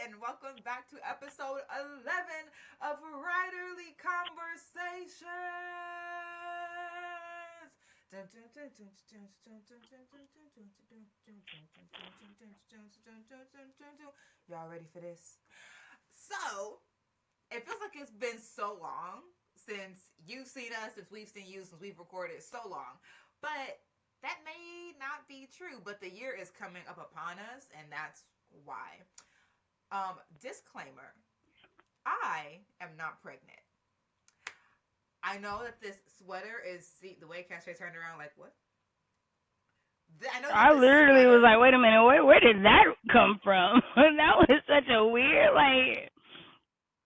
and welcome back to episode 11 of Writerly Conversations. Y'all ready for this? So, it feels like it's been so long since you've seen us, since we've seen you, since we've recorded so long. But that may not be true, but the year is coming up upon us, and that's why. Disclaimer, I am not pregnant. I know that this sweater is, see, the way Cache turned around, like, what? I know that I this literally was sweater, like, wait a minute, where did that come from? That was such a weird, like,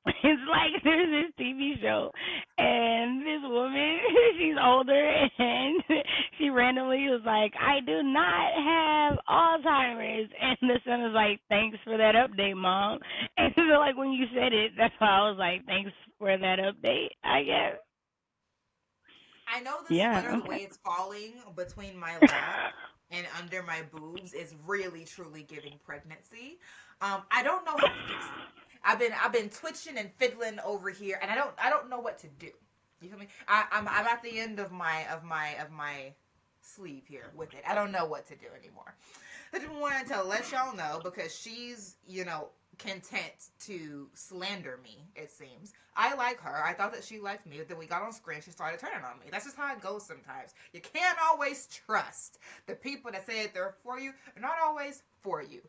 it's like there's this TV show, and this woman, she's older, and she randomly was like, I do not have Alzheimer's. And the son was like, thanks for that update, Mom. And so, like, when you said it, that's why I was like, thanks for that update, I guess. I know the Yeah, sweater, the way okay. it's falling between my lap and under my boobs is really truly giving pregnancy. I don't know how to fix it. I've been twitching and fiddling over here, and I don't know what to do. You feel me? I'm at the end of my sleeve here with it. I don't know what to do anymore. I just wanted to let y'all know because she's content to slander me. It seems I like her. I thought that she liked me, but then we got on screen. She started turning on me. That's just how it goes sometimes. You can't always trust the people that say they're for you. They're not always for you.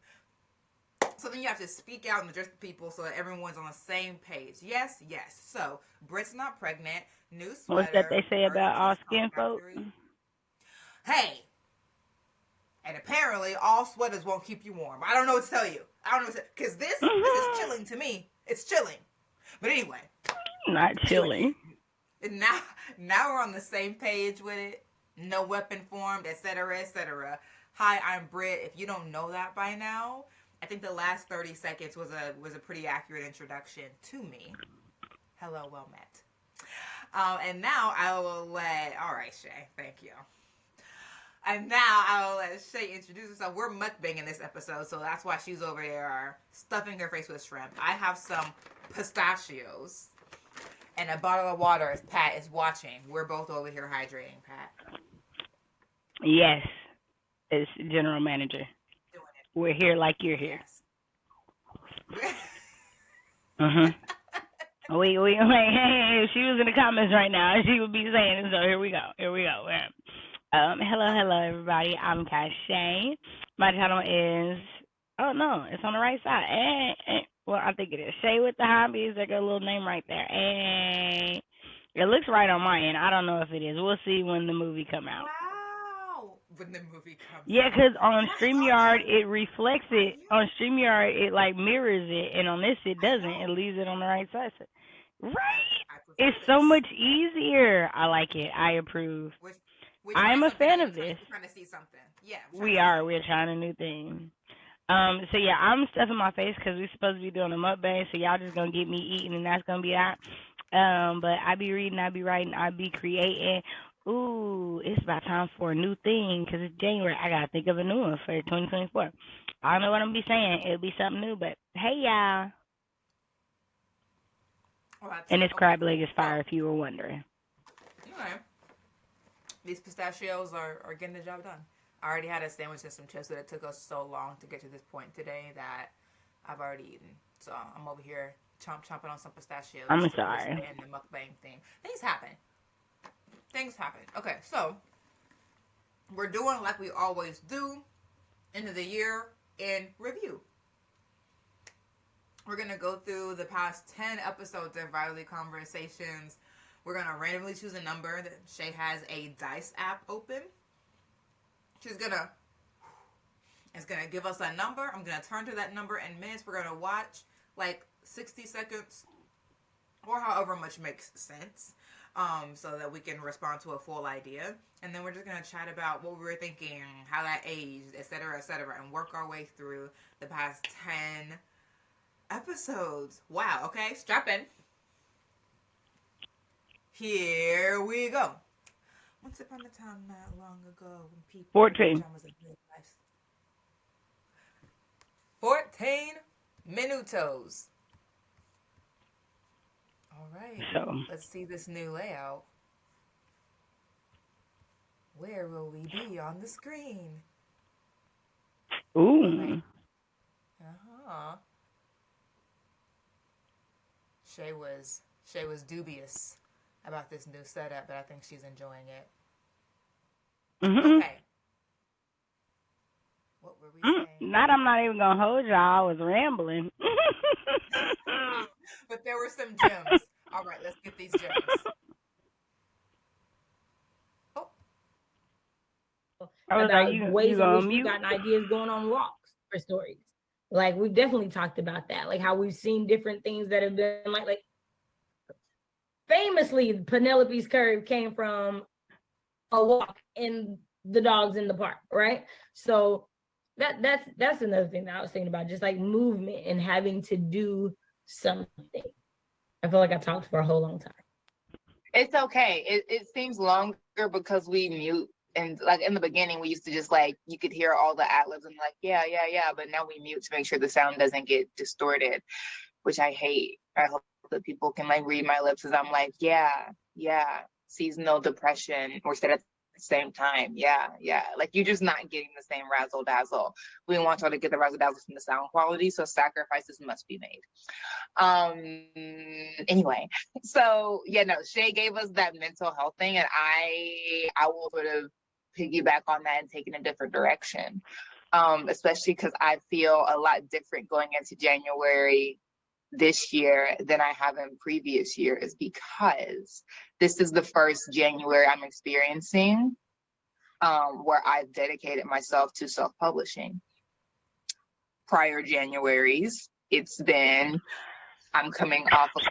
So then you have to speak out and address the people so that everyone's on the same page. Yes, yes. So, Britt's not pregnant. New What's that sweater. they say about all Merchandise skin folk? factory. Hey! And apparently, all sweaters won't keep you warm. I don't know what to tell you. I don't know what to... Because this is chilling to me. It's chilling. But anyway. Not Anyway. chilly. Now we're on the same page with it. No weapon formed, etc., etc. Hi, I'm Britt. If you don't know that by now... I think the last 30 seconds was a pretty accurate introduction to me. Hello, well met. And now I will let... All right, Shay. Thank you. And now I will let Shay introduce herself. We're mukbanging this episode, so that's why she's over there stuffing her face with shrimp. I have some pistachios and a bottle of water if Pat is watching. We're both over here hydrating, Pat. Yes, it's general manager. Doing it. We're here like you're here. Yes. We like, hey, if she was in the comments right now, she would be saying, so here we go. Hello, everybody. I'm Shay. My channel is, oh no, it's on the right side. Well, I think it is. Shay with the hobbies. Like a little name right there. It looks right on my end. I don't know if it is. We'll see when the movie come out. Wow. When the movie comes Yeah, out. because on StreamYard, it reflects it. On StreamYard, it like mirrors it. And on this, it doesn't. It leaves it on the right side. So, right. I prefer It's this. so much easier. I like it. I approve. We're I'm a fan of We're this. trying to see something. Yeah. We are. We're trying a new thing. So yeah, I'm stuffing my face because we're supposed to be doing a mukbang. So y'all just gonna get me eating, and that's gonna be that. But I be reading, I be writing, I be creating. Ooh, it's about time for a new thing because it's January. I gotta think of a new one for 2024. I don't know what I'm gonna be saying. It'll be something new, but hey y'all. And this crab leg is fire, if you were wondering. Okay. These pistachios are getting the job done. I already had a sandwich and some chips, but it took us so long to get to this point today that I've already eaten. So I'm over here chomping on some pistachios. I'm sorry. And the mukbang thing. Things happen. Okay, so we're doing like we always do. End of the year in review. We're going to go through the past 10 episodes of Writerly Conversations. We're going to randomly choose a number. That Shay has a dice app open. It's going to give us a number. I'm going to turn to that number in minutes. We're going to watch like 60 seconds or however much makes sense so that we can respond to a full idea. And then we're just going to chat about what we were thinking, how that aged, etc., and work our way through the past 10 episodes. Wow, okay, strap in. Here we go. Once upon a time not long ago when people 14. was a good life. 14 Minutos. All right. So, Let's see this new layout. Where will we be on the screen? Okay. ooh. Uh-huh. Shay was dubious about this new setup, but I think she's enjoying it. Mhm. Okay. What were we saying? Not, I'm not even gonna hold y'all. I was rambling. But there were some gems. All right, let's get these gems. Oh, I was like, about you ways in gonna which we've mute? gotten ideas going on walks for stories. Like we've definitely talked about that, like how we've seen different things that have been like famously Penelope's curve came from a walk in the dogs in the park, right? So that's another thing that I was thinking about, just like movement and having to do something. I feel like I talked for a whole long time. It's okay. It seems longer because we mute. And like in the beginning, we used to just like, you could hear all the ad-libs and like, yeah, yeah, yeah. But now we mute to make sure the sound doesn't get distorted, which I hate. I hope that people can like read my lips as I'm like, yeah, yeah, seasonal depression, or said at the same time. Yeah, yeah. Like you're just not getting the same razzle dazzle. We want y'all to get the razzle dazzle from the sound quality, so sacrifices must be made. Anyway, so yeah, no, Shay gave us that mental health thing, and I will sort of piggyback on that and take it in a different direction. Especially because I feel a lot different going into January this year than I have in previous years, because this is the first January I'm experiencing where I've dedicated myself to self-publishing. Prior Januaries, it's been, I'm coming off of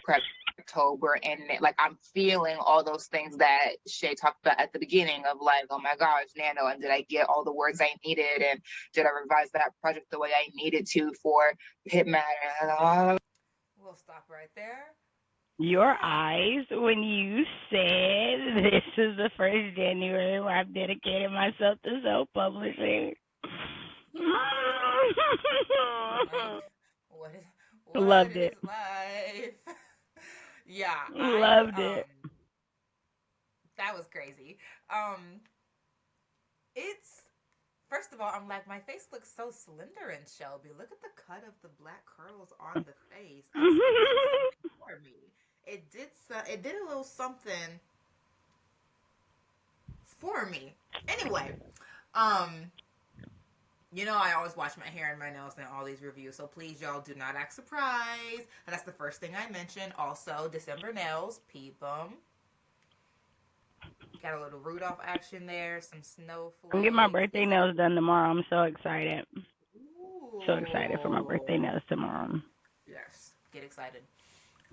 October, and like I'm feeling all those things that Shay talked about at the beginning of like, oh my gosh, Nano, and did I get all the words I needed, and did I revise that project the way I needed to for Hit Matter? we'll stop right there. Your eyes when you said this is the first January where I've dedicated myself to self-publishing. Like, what is what Loved it. is life? Yeah, Loved it. that was crazy. Um, it's first of all, I'm like, my face looks so slender and Shelby. Look at the cut of the black curls on the face. I was like, it did something for me. It did a little something for me. Anyway, um, I always wash my hair and my nails in all these reviews, so please, y'all, do not act surprised. And that's the first thing I mentioned. Also, December nails, peep them. Got a little Rudolph action there, some snowflakes. I'm getting my birthday nails done tomorrow. I'm so excited. Ooh. So excited for my birthday nails tomorrow. Yes, get excited.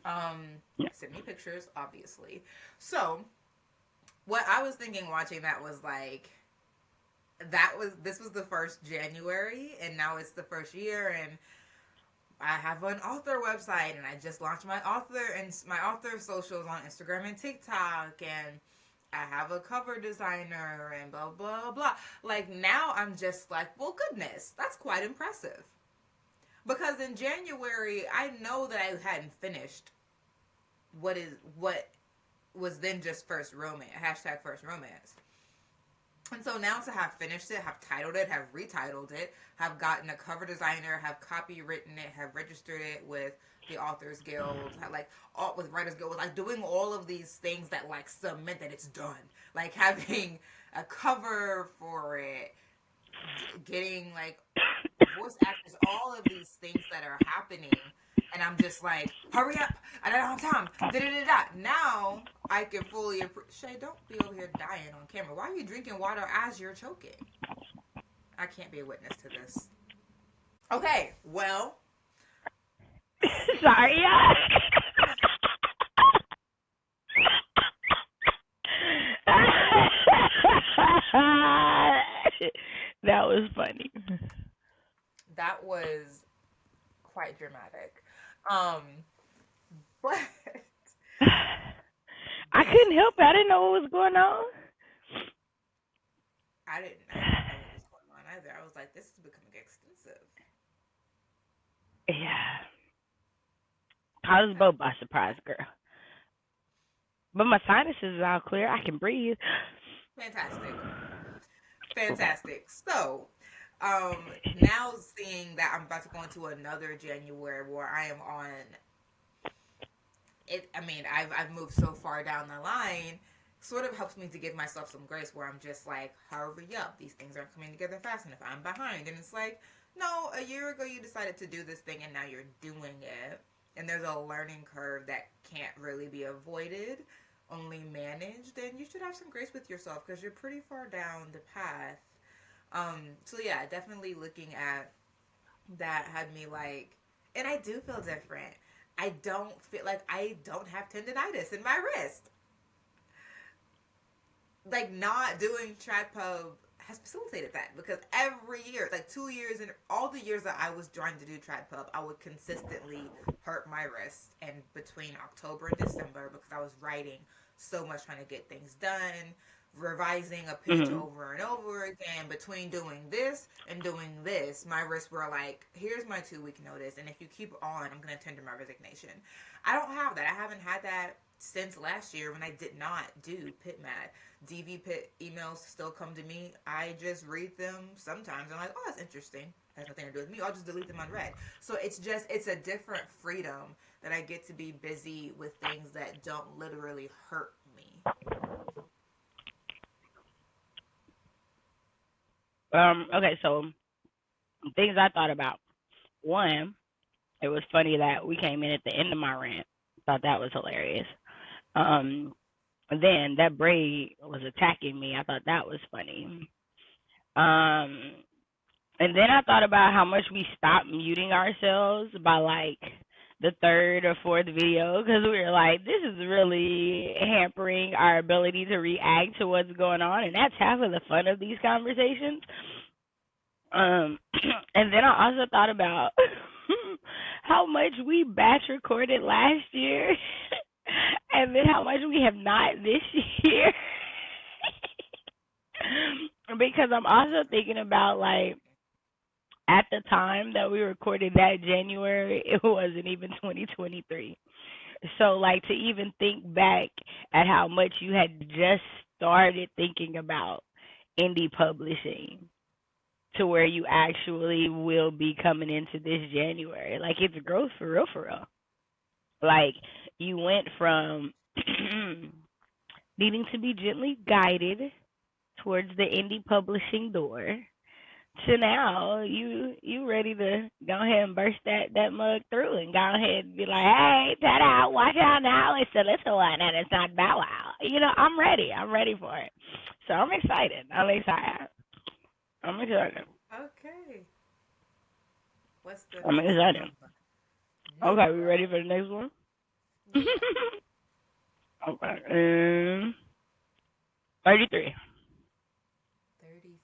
Yeah. Send me pictures, obviously. So, what I was thinking watching that was like, this was the first January, and now it's the first year, and I have an author website, and I just launched my author socials on Instagram and TikTok, and I have a cover designer, and blah blah blah. Like, now I'm just like, well, goodness, that's quite impressive. Because in January, I know that I hadn't finished what was then just first romance, hashtag first romance. And so now to have finished it, have titled it, have retitled it, have gotten a cover designer, have copywritten it, have registered it with the Authors Guild, like all with Writers Guild, like doing all of these things that like cement that it's done. Like having a cover for it, getting like voice actors, all of these things that are happening. And I'm just like, hurry up! I don't have time. Da-da-da-da. Now I can fully appreciate. Shay, don't be over here dying on camera. Why are you drinking water as you're choking? I can't be a witness to this. Okay, well. Sorry, y'all. That was funny. That was quite dramatic. But I couldn't help it. I didn't know what was going on. I didn't know what was going on either. I was like, this is becoming extensive. Yeah. I was both by surprise, girl. But my sinuses are all clear. I can breathe. Fantastic. Fantastic. So, now seeing that I'm about to go into another January where I am on it. I mean, I've moved so far down the line. Sort of helps me to give myself some grace where I'm just like, hurry up. These things aren't coming together fast enough. I'm behind. And it's like, no, a year ago you decided to do this thing and now you're doing it. And there's a learning curve that can't really be avoided, only managed. And you should have some grace with yourself because you're pretty far down the path. So yeah, definitely looking at that had me like, and I do feel different. I don't feel like I don't have tendonitis in my wrist. Like not doing trad pub has facilitated that because every year, like 2 years and all the years that I was trying to do trad pub, I would consistently hurt my wrists. And between October and December, because I was writing so much trying to get things done, revising a pitch over and over again, between doing this and doing this, my wrists were like, here's my 2 week notice. And if you keep on, I'm going to tender my resignation. I don't have that. I haven't had that since last year when I did not do PitMad. DV Pit emails still come to me. I just read them sometimes. I'm like, oh, that's interesting. Has nothing to do with me. I'll just delete them unread. So it's a different freedom that I get to be busy with things that don't literally hurt me. Okay, so things I thought about. One, it was funny that we came in at the end of my rant. Thought that was hilarious. Then that braid was attacking me. I thought that was funny. And then I thought about how much we stopped muting ourselves by like the third or fourth video because we were like, this is really hampering our ability to react to what's going on, and that's half of the fun of these conversations. And then I also thought about how much we batch recorded last year and then how much we have not this year. Because I'm also thinking about like at the time that we recorded that January, it wasn't even 2023. So like to even think back at how much you had just started thinking about indie publishing to where you actually will be coming into this January. Like it's growth for real, for real. Like you went from needing to be gently guided towards the indie publishing door to now you ready to go ahead and burst that mug through and go ahead and be like, hey, ta-da, watch out now. It's a little one and it's not Bow Wow. You know, I'm ready for it. So I'm excited. Okay. What's the I'm next excited. number? Okay, we ready for the next one? Yeah. Okay. 33. 33.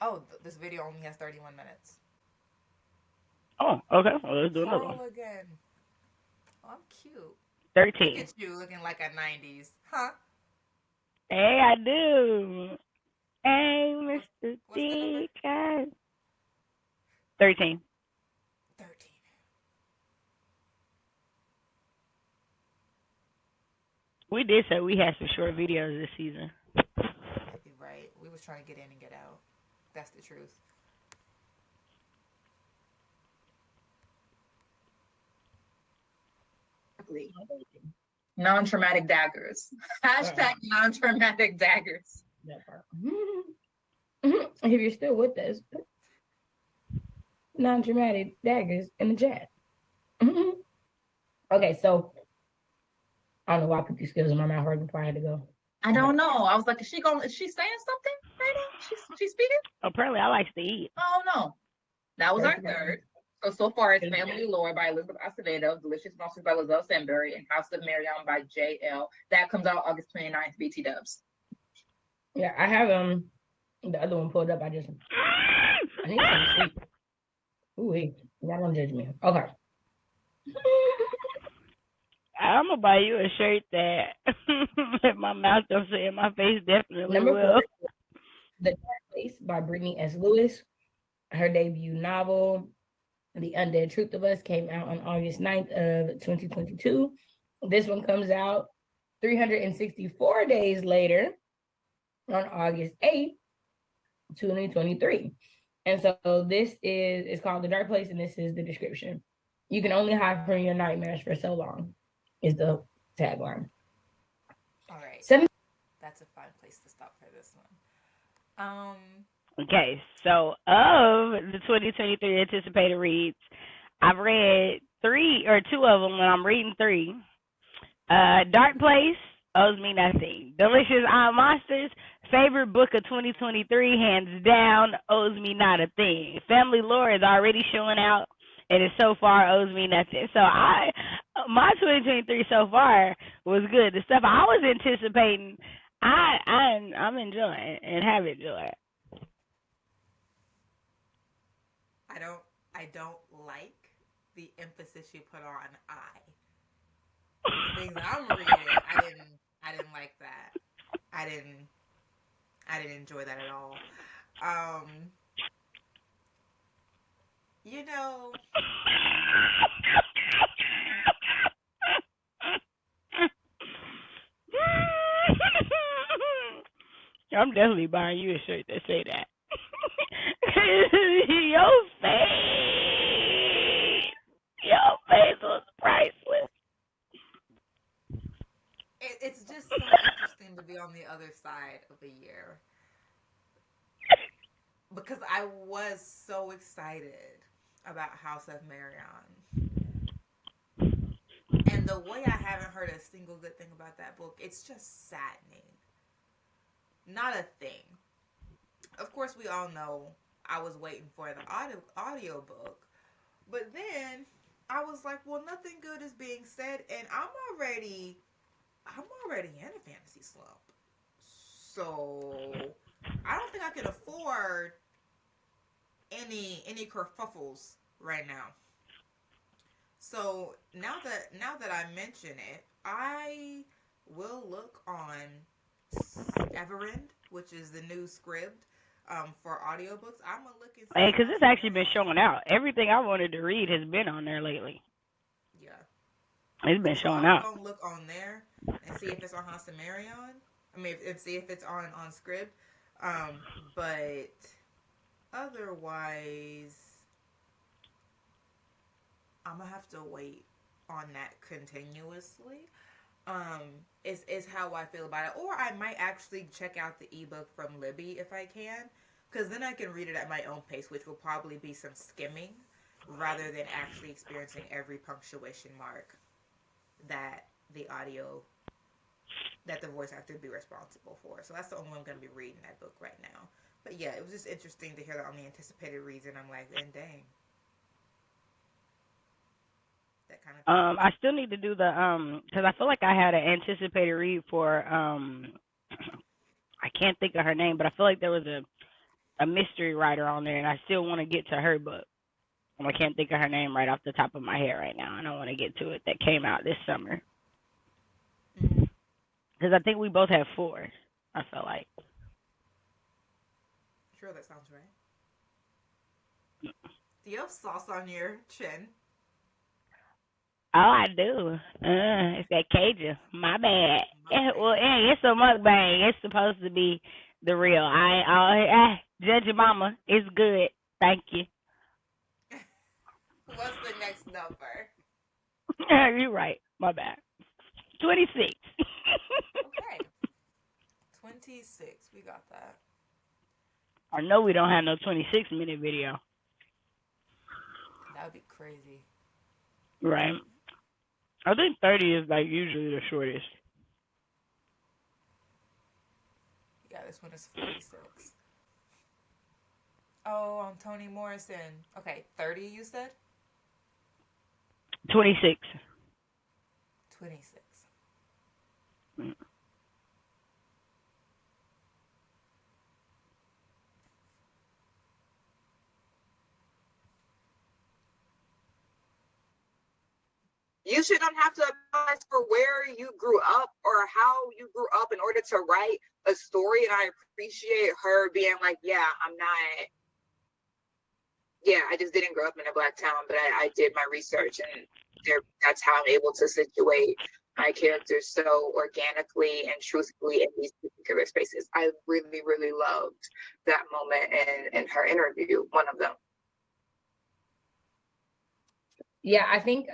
Oh, this video only has 31 minutes. Oh, okay. Well, let's do another one. Call again. Oh, I'm cute. 13. Look at you looking like a 90s. Huh? Hey, I do. Hey, Mr. What's the number? Deacon. 13. 13. We did say we had some short videos this season. You're right. We was trying to get in and get out. That's the truth. Non-traumatic daggers. Hashtag non-traumatic daggers. That part. If you're still with us, put non-traumatic daggers in the chat. Okay, so I don't know why I put these skills in my mouth right before I had to go. I don't know. I was like, is she saying something right now? She's speaking? Apparently, I like to eat. Oh no. That was our third. So far it's Family Lore by Elizabeth Acevedo, Delicious Monsters by Lizelle Stanbury, and House of Mariam by J.L. That comes out August 29th, BT Dubs. Yeah, I have the other one pulled up. I need some sleep. Ooh, y'all don't judge me. Okay. I'm gonna buy you a shirt that if my mouth don't say it, my face definitely Number will. 4, The Dark Place by Brittany S. Lewis. Her debut novel, The Undead Truth of Us, came out on August 9th of 2022. This one comes out 364 days later on August 8th, 2023. And so this is, it's called The Dark Place, and this is the description. You can only hide from your nightmares for so long, is the tagline. All right. That's a fine place to stop for this one. Okay, so of the 2023 anticipated reads, I've read 3 or 2 of them, and I'm reading 3. Dark Place owes me nothing. Delicious Eye Monsters, favorite book of 2023, hands down, owes me not a thing. Family Lore is already showing out, and it so far owes me nothing. So my 2023 so far was good. The stuff I was anticipating, I'm enjoying and have enjoyed. I don't like the emphasis you put on I. The things I'm reading, I didn't like that. I didn't enjoy that at all. You know, I'm definitely buying you a shirt that say that. Your face was priceless. it's just so interesting to be on the other side of the year because I was so excited about House of Marion. And the way I haven't heard a single good thing about that book, it's just saddening. Not a thing. Of course, we all know I was waiting for the audio book, but then I was like, well, nothing good is being said, and I'm already in a fantasy slump. So I don't think I can afford any kerfuffles right now. So now that I mention it, I will look on Everend, which is the new script for audiobooks. I'm gonna look and see. Hey, because it's actually been showing out. Everything I wanted to read has been on there lately. Yeah, it's been showing out. I'm gonna look on there and see if it's on House of Marion. I mean, see if it's on script. But otherwise, I'm gonna have to wait on that continuously. Is how I feel about it. Or I might actually check out the ebook from Libby if I can, because then I can read it at my own pace, which will probably be some skimming rather than actually experiencing every punctuation mark that the voice actor would be responsible for. So that's the only one I'm going to be reading that book right now. But yeah, it was just interesting to hear that on the anticipated reads, and I'm like, and dang. That kind of I still need to do the because I feel like I had an anticipated read for I can't think of her name, but I feel like there was a mystery writer on there, and I still want to get to her book. I can't think of her name right off the top of my head right now. I don't want to get to it. That came out this summer. Because I think we both have 4. I feel like. Sure, that sounds right. Do you have sauce on your chin? Oh, I do. It's that Cajun. My bad. Well, it's a mukbang. It's supposed to be the real. Judge your mama. It's good. Thank you. What's the next number? You're right. My bad. 26. Okay. 26. We got that. I know we don't have no 26-minute video. That would be crazy. Right. I think 30 is like usually the shortest. Yeah, this one is 46. Oh, I'm Toni Morrison. Okay, 30 you said? 26. 26. You shouldn't have to apologize for where you grew up or how you grew up in order to write a story. And I appreciate her being like, yeah, I'm not yeah, I just didn't grow up in a Black town, but I did my research, and that's how I'm able to situate my characters so organically and truthfully in these particular spaces. I really, really loved that moment in her interview, one of them. Yeah, I think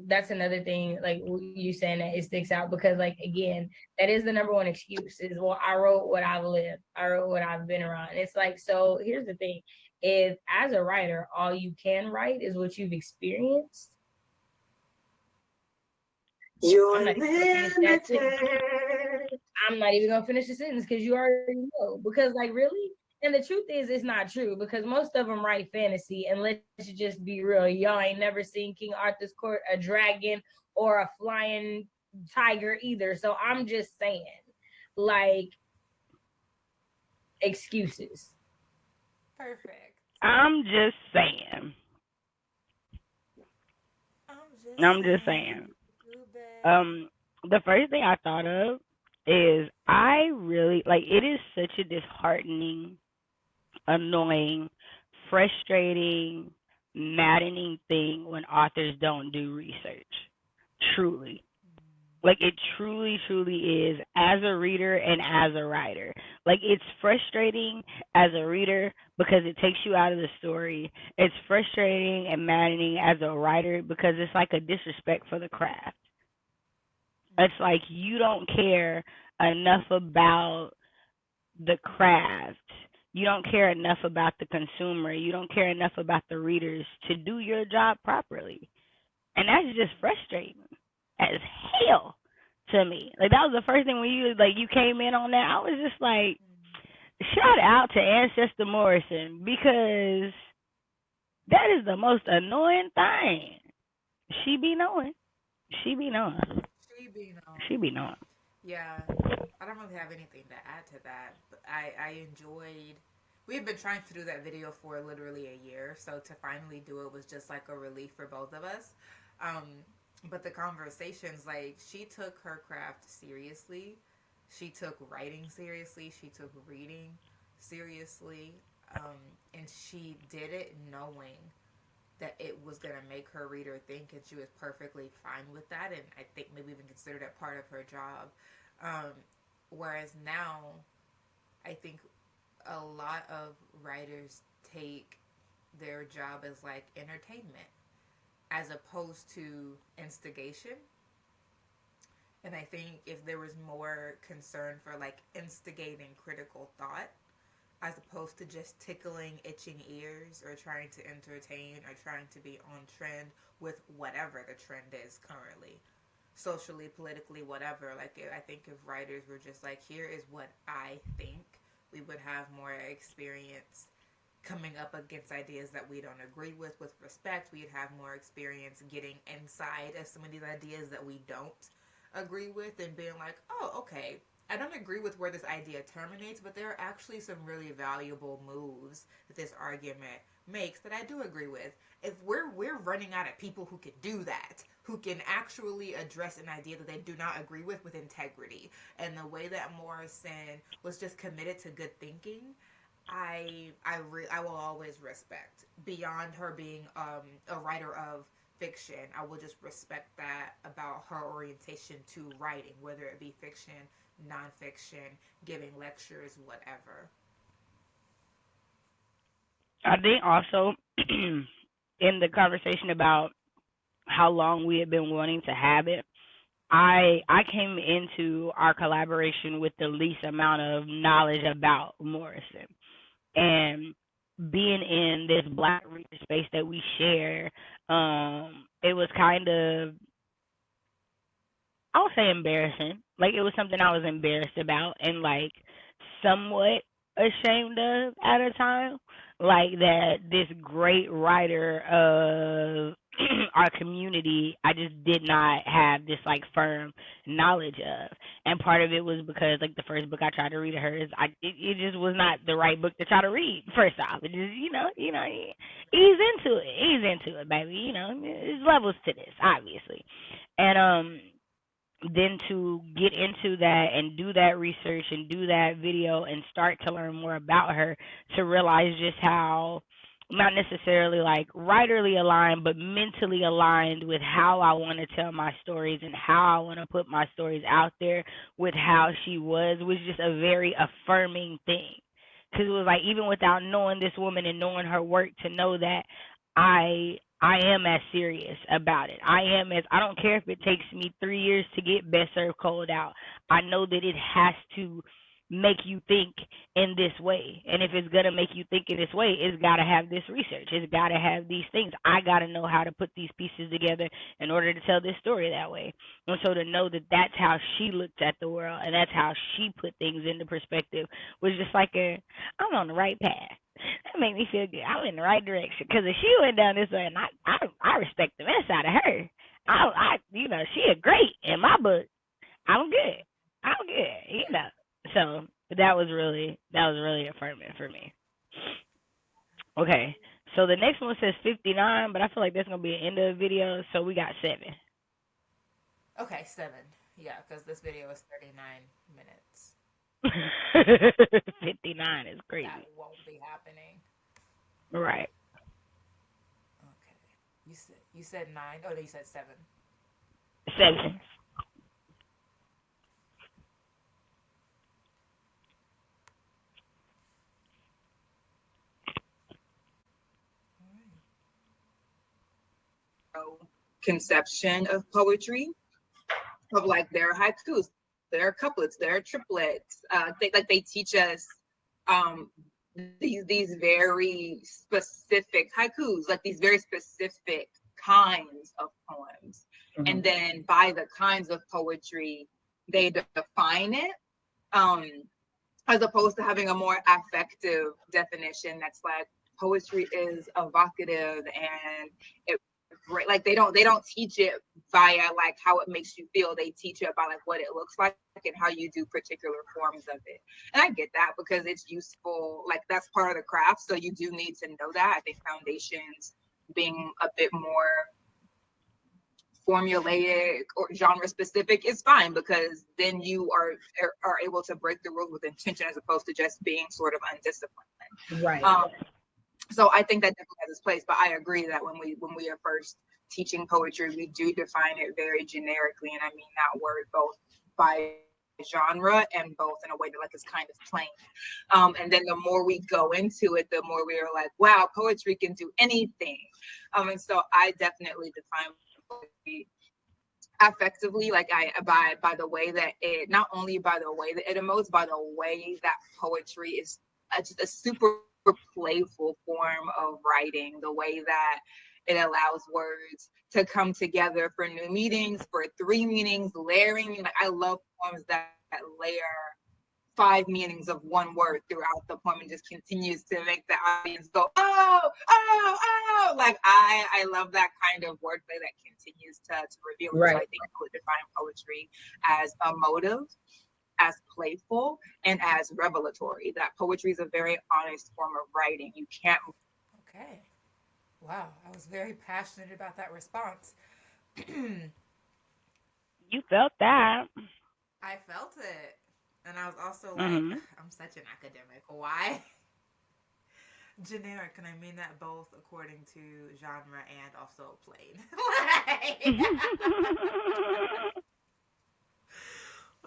that's another thing, like you saying that it sticks out, because like again, that is the number one excuse is, well, I wrote what I've lived, I wrote what I've been around. And it's like, so here's the thing, if as a writer all you can write is what you've experienced, You're I'm not even gonna finish that sentence. limited. I'm not even gonna finish the sentence because you already know. Because like really, and the truth is, it's not true, because most of them write fantasy. And let's just be real, y'all ain't never seen King Arthur's court, a dragon, or a flying tiger either. So I'm just saying, like, excuses. Perfect. I'm just saying. I'm just saying. The first thing I thought of is I really like it is such a disheartening, annoying, frustrating, maddening thing when authors don't do research. Truly. Like it truly, truly is as a reader and as a writer. Like it's frustrating as a reader because it takes you out of the story. It's frustrating and maddening as a writer because it's like a disrespect for the craft. It's like you don't care enough about the craft. You don't care enough about the consumer. You don't care enough about the readers to do your job properly. And that's just frustrating as hell to me. Like that was the first thing when you came in on that. I was just like, shout out to Ancestor Morrison because that is the most annoying thing. She be knowing. She be knowing. She be known. She be knowing. Yeah, I don't really have anything to add to that, but I enjoyed. We've been trying to do that video for literally a year, so to finally do it was just like a relief for both of us. Um, but the conversations, like, she took her craft seriously. She took writing seriously. She took reading seriously. And she did it knowing that it was going to make her reader think, and she was perfectly fine with that. And I think maybe even considered it part of her job. Um, Whereas now, I think a lot of writers take their job as like entertainment as opposed to instigation. And I think if there was more concern for like instigating critical thought as opposed to just tickling itching ears or trying to entertain or trying to be on trend with whatever the trend is currently, socially, politically, whatever. Like, I think if writers were just like, here is what I think, we would have more experience coming up against ideas that we don't agree with respect. We'd have more experience getting inside of some of these ideas that we don't agree with and being like, oh, okay, I don't agree with where this idea terminates, but there are actually some really valuable moves that this argument makes that I do agree with. If we're running out of people who can do that, who can actually address an idea that they do not agree with integrity, and the way that Morrison was just committed to good thinking, I will always respect beyond her being a writer of fiction. I will just respect that about her orientation to writing, whether it be fiction, nonfiction, giving lectures, whatever. I think also in the conversation about how long we had been wanting to have it, I came into our collaboration with the least amount of knowledge about Morrison. And being in this black reader space that we share, it was kind of, I would say, embarrassing. Like it was something I was embarrassed about and like somewhat ashamed of at a time. Like that this great writer of our community, I just did not have this like firm knowledge of. And part of it was because like the first book I tried to read of hers, it just was not the right book to try to read. First off, it just ease into it, baby. There's levels to this, obviously, and then to get into that and do that research and do that video and start to learn more about her to realize just how not necessarily like writerly aligned, but mentally aligned with how I want to tell my stories and how I want to put my stories out there with how she was just a very affirming thing. Because it was like, even without knowing this woman and knowing her work, to know that I am as serious about it. I don't care if it takes me 3 years to get Best Served Cold out. I know that it has to make you think in this way. And if it's gonna make you think in this way, it's gotta have this research. It's gotta have these things. I gotta know how to put these pieces together in order to tell this story that way. And so to know that that's how she looked at the world and that's how she put things into perspective was just like I'm on the right path. That made me feel good. I'm in the right direction. Because if she went down this way, and I respect the mess out of her. She a great in my book. I'm good. I'm good. So that was really affirming for me. Okay. So the next one says 59, but I feel like that's gonna be the end of the video. So we got 7. Okay, 7. Yeah, because this video is 39 minutes. 59 is crazy. That won't be happening. Right. Okay. You said 9. Oh, no, you said 7. 7. Conception of poetry, of like their haikus, their couplets, their triplets. They teach us these very specific haikus, like these very specific kinds of poems. Mm-hmm. And then by the kinds of poetry, they define it, as opposed to having a more affective definition that's like poetry is evocative and it great. Like they don't teach it via like how it makes you feel. They teach it by like what it looks like and how you do particular forms of it. And I get that because it's useful. Like that's part of the craft. So you do need to know that. I think foundations being a bit more formulaic or genre specific is fine, because then you are able to break the rules with intention as opposed to just being sort of undisciplined. Right. So I think that definitely has its place, but I agree that when we are first teaching poetry, we do define it very generically, and I mean that word both by genre and both in a way that like is kind of plain. And then the more we go into it, the more we are like, wow, poetry can do anything. And so I definitely define poetry affectively, like by the way that it, not only by the way that it emotes, by the way that poetry is just a super playful form of writing, the way that it allows words to come together for new meanings, for 3 meanings, layering. Like I love poems that layer 5 meanings of one word throughout the poem and just continues to make the audience go, oh, oh, oh. Like I love that kind of wordplay that continues to reveal. Right. So I think I would define poetry as emotive, as playful, and as revelatory. That poetry is a very honest form of writing. You can't. Okay. Wow. I was very passionate about that response. You felt that. I felt it. And I was also like, I'm such an academic. Why? Generic, and I mean that both according to genre and also plain.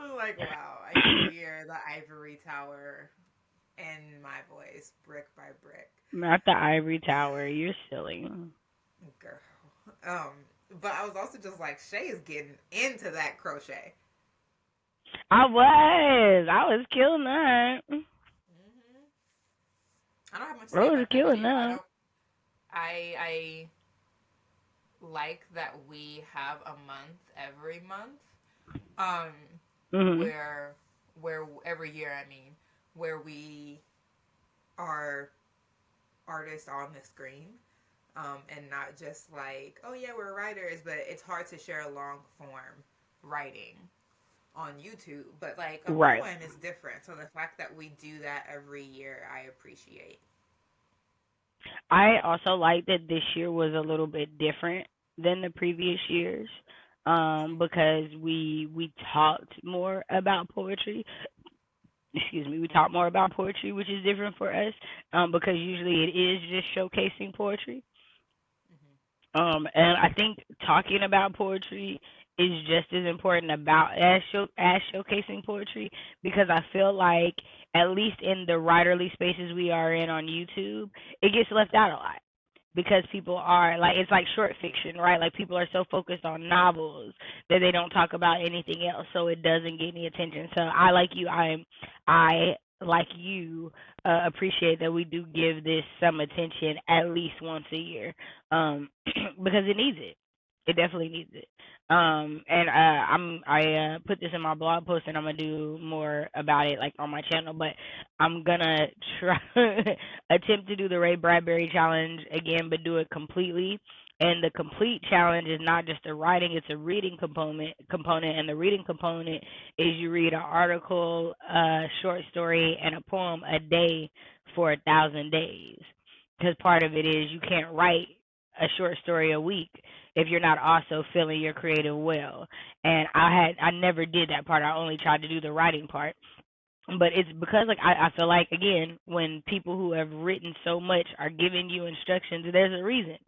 I'm like, wow, I can hear the ivory tower in my voice, brick by brick. Not the ivory tower. You're silly. Girl. But I was also just like, Shay is getting into that crochet. I was killing that. I don't have much to say about that. Killing that. I like that we have a month every month. Where every year, I mean, where we are artists on the screen, and not just like, oh yeah, we're writers, but it's hard to share a long form writing on YouTube, but like a poem is different. So the fact that we do that every year, I appreciate. I also like that this year was a little bit different than the previous years. Because we talked more about poetry, we talk more about poetry, which is different for us, because usually it is just showcasing poetry. Hmm. And I think talking about poetry is just as important about as showcasing poetry, because I feel like at least in the writerly spaces we are in on YouTube, it gets left out a lot because people are like, it's like short fiction, right? Like people are so focused on novels that they don't talk about anything else, so it doesn't get any attention. So I like you appreciate that we do give this some attention at least once a year, because it needs it. It definitely needs it. And I put this in my blog post, and I'm gonna do more about it like on my channel. But I'm gonna try attempt to do the Ray Bradbury challenge again, but do it completely. And the complete challenge is not just a writing; it's a reading component. And the reading component is you read an article, a short story, and a poem a day for 1,000 days. Because part of it is you can't write a short story a week if you're not also feeling your creative well. And I never did that part. I only tried to do the writing part. But it's because like I feel like again, when people who have written so much are giving you instructions, there's a reason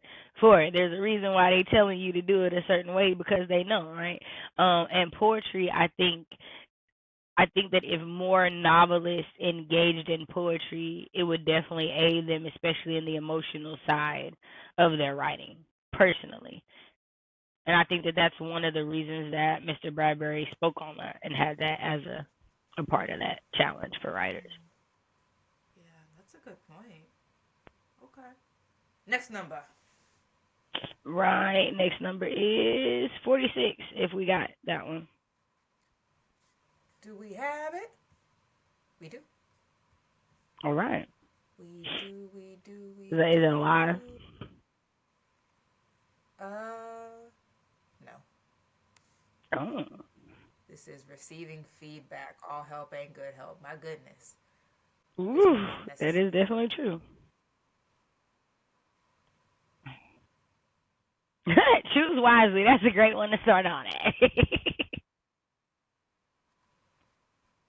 for it. There's a reason why they telling you to do it a certain way, because they know, right? And poetry, I think that if more novelists engaged in poetry, it would definitely aid them, especially in the emotional side of their writing, personally. And I think that that's one of the reasons that Mr. Bradbury spoke on that and had that as a part of that challenge for writers. Yeah, that's a good point. Okay. Next number. Right. Next number is 46, if we got that one. Do we have it? We do. All right. We do. We do. We Is it a lie? do. No. Oh. This is receiving feedback. All help ain't good help. My goodness. It's Ooh, really that is unnecessary. definitely true. Choose wisely. That's a great one to start on at.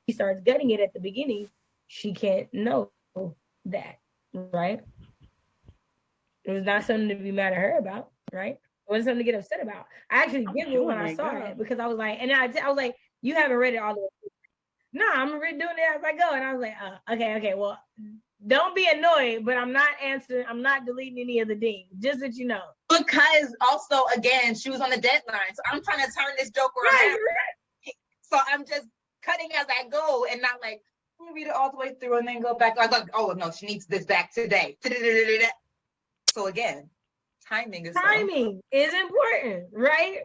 She starts getting it at the beginning, she can't know that, right? It was not something to be mad at her about, right? It wasn't something to get upset about. I actually giggled when I saw it because I was like, and I was like, you haven't read it all the way. No, I'm doing it as I go. And I was like, okay, well, don't be annoyed, but I'm not answering, I'm not deleting any of the dings, just that you know. Because also, again, she was on the deadline. So I'm trying to turn this joke around. Right. So I'm just cutting as I go and not like, let me read it all the way through and then go back. Like, oh, no, she needs this back today. So again, timing is important, right?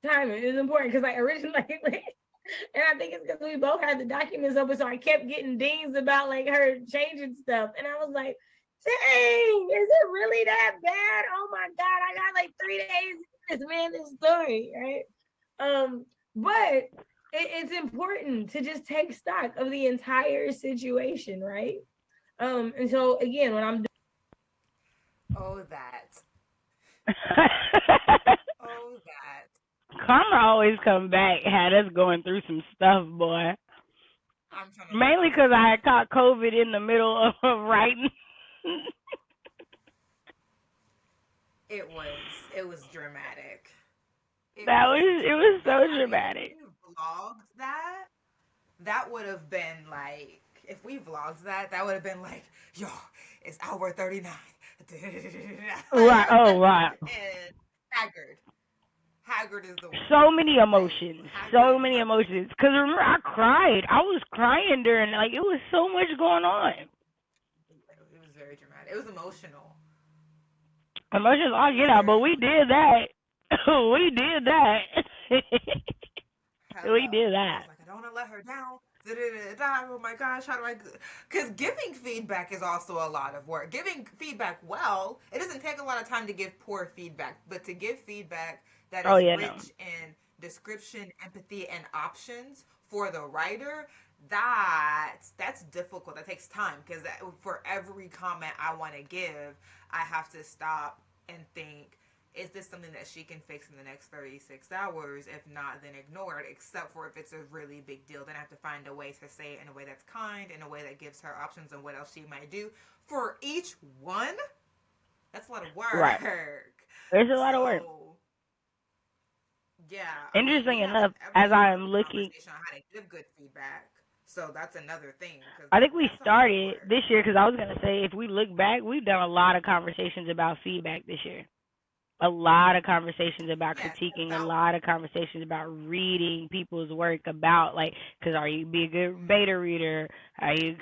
Timing is important because like originally, and I think it's because we both had the documents open, so I kept getting dings about like her changing stuff, and I was like, "Dang, is it really that bad? Oh my god, I got like 3 days in this story, right?" But it's important to just take stock of the entire situation, right? And so again, when I'm Oh, that. Oh, that. Karma always come back, had us going through some stuff, boy. I'm trying to Mainly because I had caught COVID in the middle of writing. It was dramatic. It was so dramatic. If we vlogged that, that would have been like, if we vlogged that, that would have been like, yo, it's hour 39. Right. Oh, right. And Haggard. Haggard is the word. So many emotions. So many emotions. Because remember, I cried. I was crying during, like, it was so much going on. It was very dramatic. It was emotional. Emotions all get out, but we did that. We did that. We did that. I was like, I don't want to let her down. Oh my gosh, how do I? Because giving feedback is also a lot of work. Giving feedback well, it doesn't take a lot of time to give poor feedback, but to give feedback that is rich in description, empathy, and options for the writer, that's difficult. That takes time because for every comment I want to give, I have to stop and think, is this something that she can fix in the next 36 hours? If not, then ignore it, except for if it's a really big deal. Then I have to find a way to say it in a way that's kind, in a way that gives her options on what else she might do. For each one, that's a lot of work. Right. There's a lot of work. Yeah. Interesting enough, as I'm looking, on how to give good feedback. So that's another thing. I think we started this year because I was going to say, if we look back, we've done a lot of conversations about feedback this year. A lot of conversations about critiquing, a lot of conversations about reading people's work, about, like, because are you be a good beta reader? Are you,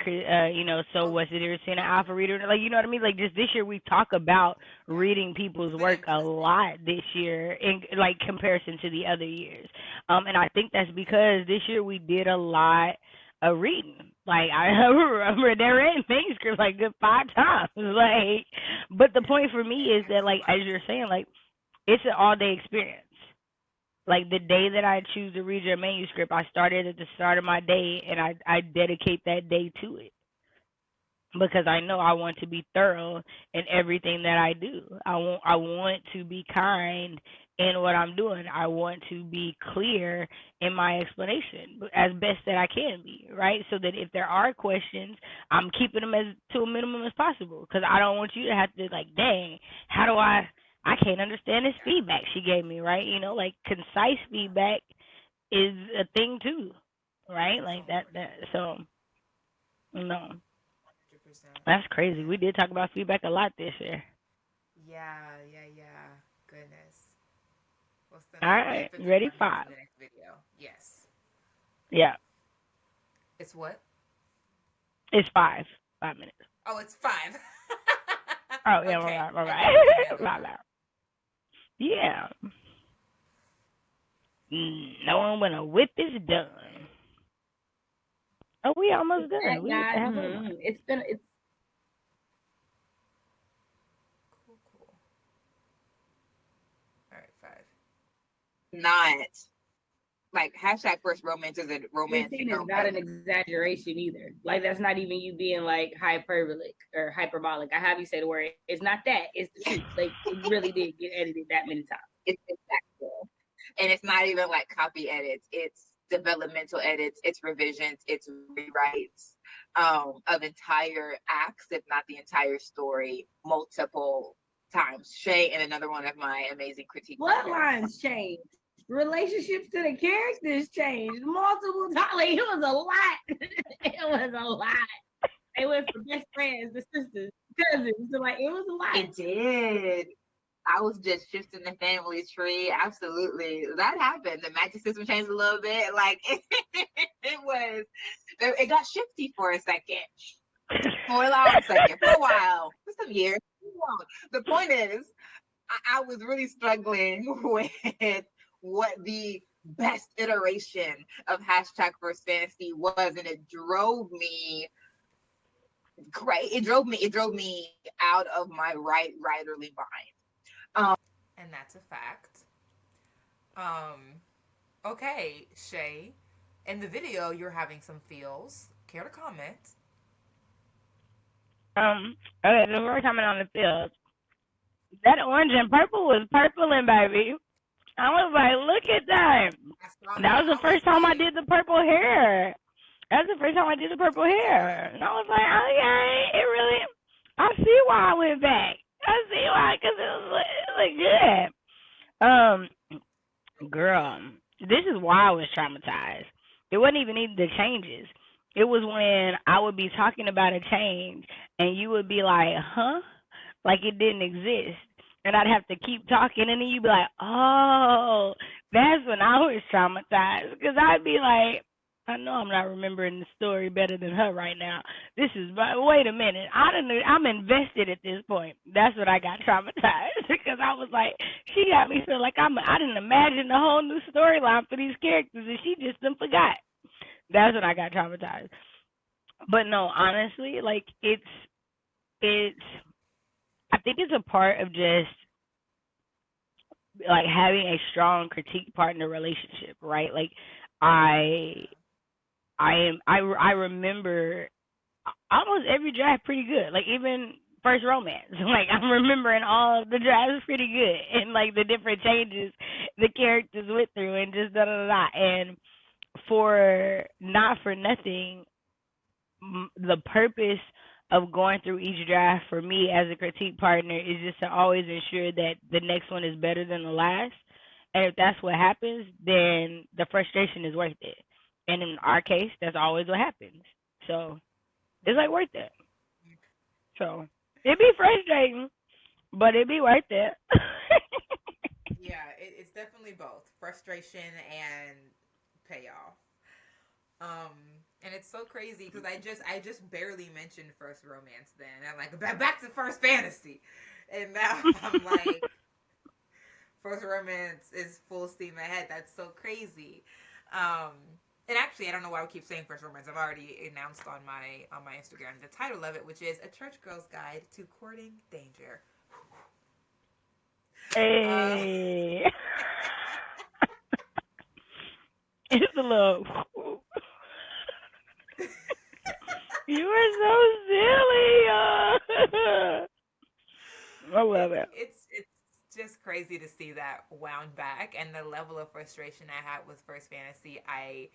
so what's the difference between an alpha reader? Like, you know what I mean? Like, just this year we talk about reading people's work a lot this year in, like, comparison to the other years. And I think that's because this year we did a lot of reading. Like, I remember they read manuscripts like good 5 times. Like, but the point for me is that, like, as you're saying, like, it's an all-day experience. Like, the day that I choose to read your manuscript, I started at the start of my day, and I dedicate that day to it. Because I know I want to be thorough in everything that I do. I want to be kind in what I'm doing. I want to be clear in my explanation as best that I can be, right? So that if there are questions, I'm keeping them to a minimum as possible. Because I don't want you to have to, like, dang, how do I can't understand this feedback she gave me, right? You know, like, concise feedback is a thing too, right? Like that so, no. That's crazy. We did talk about feedback a lot this year. Yeah. Goodness. What's the All right, ready? 5. The next video. Yes. Yeah. It's what? It's 5. 5 minutes. Oh, it's 5. Oh, yeah, okay. all right. My bad. Yeah. Knowing when a whip is done. Oh, we almost done. It's cool. All right, 5. Not like hashtag first romance is a romance. 15 is not an exaggeration either. Like, that's not even you being like hyperbolic or hyperbolic. I have you say the word. It's not that. It's the truth. Like, it really did get edited that many times. It's factual, and it's not even like copy edits. It's developmental edits. It's revisions. It's rewrites of entire acts, if not the entire story, multiple times. Shay and another one of my amazing critiques. Bloodlines changed. Relationships to the characters changed multiple times. Like, it was a lot. It was a lot. They went from best friends to sisters, cousins. So, like, it was a lot. It did. I was just shifting the family tree. Absolutely. That happened. The magic system changed a little bit. Like, it got shifty for a second. For a long second. For a while. For some years. The point is, I was really struggling with what the best iteration of hashtag first fantasy was, and it drove me crazy. It drove me out of my writerly mind. And that's a fact. Okay, Shay. In the video, you're having some feels. Care to comment? Okay, so we're coming on the feels. That orange and purple was purpling, baby. I was like, look at that. That was the first time I did the purple hair. And I was like, okay, it really, I see why I went back. I see why, because it was good. Girl, this is why I was traumatized. It wasn't even the changes. It was when I would be talking about a change, and you would be like, huh? Like it didn't exist. And I'd have to keep talking, and then you'd be like, oh, that's when I was traumatized. Because I'd be like, I know I'm not remembering the story better than her right now. Wait a minute. I'm invested at this point. That's when I got traumatized. Because I was like, she got me feel like I didn't imagine the whole new storyline for these characters, and she just done forgot. That's when I got traumatized. But no, honestly, like, it's I think it's a part of just like having a strong critique partner relationship, right? Like I remember almost every draft pretty good. Like even first romance. Like I'm remembering all of the drafts pretty good, and like the different changes the characters went through, and just da da da da. And for not for nothing, the purpose of going through each draft for me as a critique partner is just to always ensure that the next one is better than the last. And if that's what happens, then the frustration is worth it. And in our case, that's always what happens. So it's like worth it. So it'd be frustrating, but it'd be worth it. Yeah, it's definitely both frustration and payoff. Um, and it's so crazy because I just barely mentioned first romance. Then I'm like back to first fantasy, and now I'm like first romance is full steam ahead. That's so crazy. And actually, I don't know why I keep saying first romance. I've already announced on my Instagram the title of it, which is A Church Girl's Guide to Courting Danger. Hey. It's a little. You are so silly. I love it. It's just crazy to see that wound back, and the level of frustration I had with first fantasy I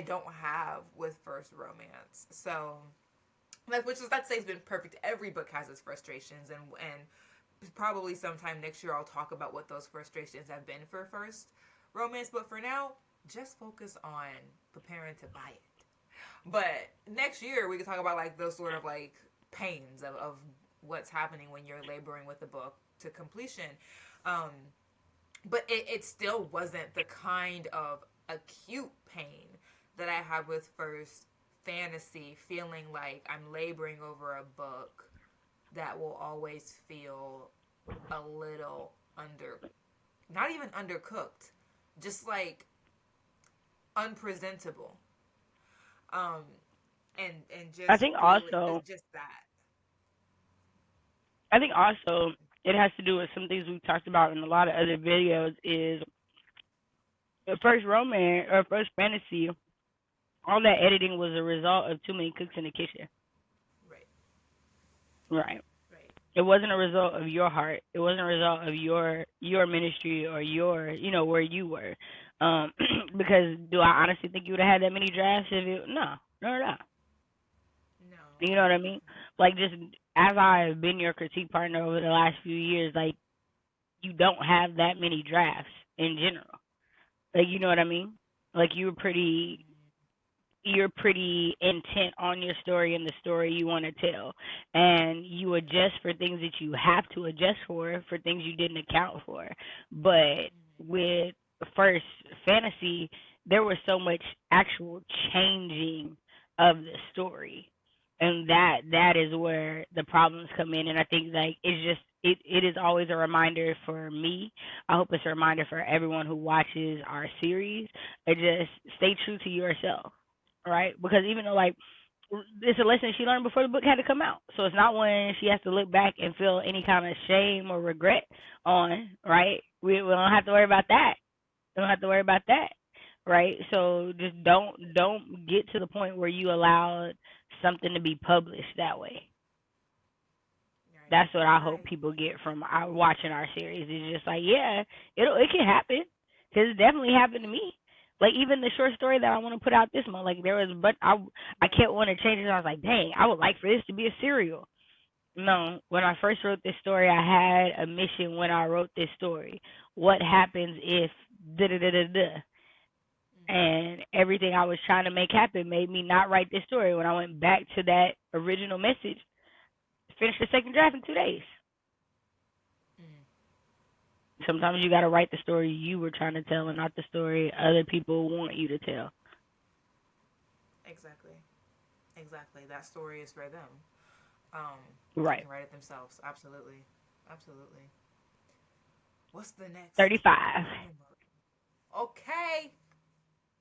don't have with first romance. So like, which is not to say it's been perfect. Every book has its frustrations, and probably sometime next year I'll talk about what those frustrations have been for first romance. But for now, just focus on preparing to buy it. But next year we can talk about like those sort of like pains of what's happening when you're laboring with the book to completion. But it still wasn't the kind of acute pain that I had with first fantasy, feeling like I'm laboring over a book that will always feel a little not even undercooked, just like unpresentable. And just I think also just that. I think also it has to do with some things we've talked about in a lot of other videos is the first romance or first fantasy, all that editing was a result of too many cooks in the kitchen. Right. Right. Right. It wasn't a result of your heart. It wasn't a result of your ministry or your where you were. Because do I honestly think you would have had that many drafts if it no. No. You know what I mean? Like just as I have been your critique partner over the last few years, like you don't have that many drafts in general. Like you know what I mean? Like you're pretty intent on your story and the story you want to tell, and you adjust for things that you have to adjust for things you didn't account for. But with first fantasy, there was so much actual changing of the story, and that is where the problems come in. And I think like it's just it is always a reminder for me. I hope it's a reminder for everyone who watches our series. Just stay true to yourself, right? Because even though like it's a lesson she learned before the book had to come out, so it's not when she has to look back and feel any kind of shame or regret on, right? We don't have to worry about that. We don't have to worry about that, right? So just don't get to the point where you allowed something to be published that way. Right. That's what I Right. hope people get from watching our series. It's just like, yeah, it can happen, because it definitely happened to me. Like even the short story that I want to put out this month, like there was, but I kept wanting to change it. I was like, dang, I would like for this to be a serial. No, when I first wrote this story, I had a mission when I wrote this story. What happens if da da da da da? And everything I was trying to make happen made me not write this story. When I went back to that original message, finished the second draft in 2 days. Sometimes you got to write the story you were trying to tell and not the story other people want you to tell. Exactly. That story is for them. Right. They can write it themselves. Absolutely. What's the next? 35. Okay.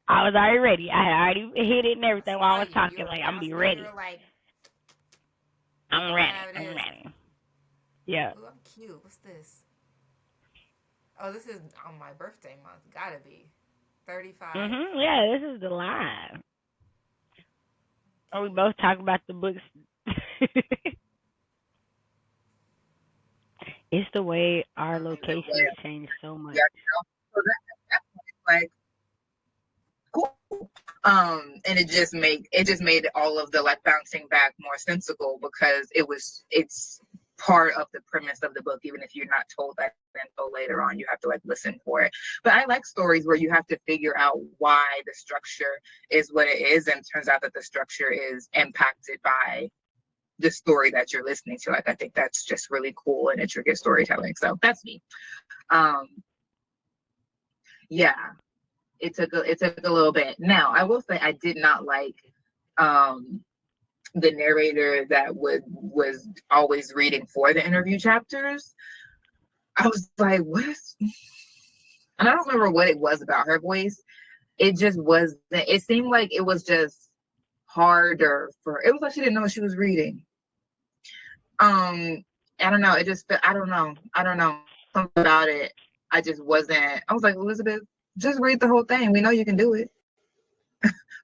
I was already ready. I had already hit it and everything while I was talking. You were Like, I'm be announcing, ready. you were like, I'm oh, ready. there it I'm is. ready. Yeah. Ooh, I'm cute. What's this? Oh, this is on my birthday month. Gotta be 35. Yeah, this is the line. Oh, we both talk about the books. It's the way our The locations way, change so much. yeah, so that, like cool. And it just made all of the like bouncing back more sensible because it's part of the premise of the book. Even if you're not told that info later on, you have to like listen for it. But I like stories where you have to figure out why the structure is what it is, and it turns out that the structure is impacted by the story that you're listening to. Like I think that's just really cool and intricate storytelling. So that's me. Um, yeah, it took a little bit. Now I will say I did not like um the narrator that was always reading for the interview chapters. I was like, what is, and I don't remember what it was about her voice. It just was, it seemed like it was just harder for, it was like she didn't know what she was reading. I don't know. It just, I don't know. Something about it. I just wasn't, I was like, Elizabeth, just read the whole thing. We know you can do it.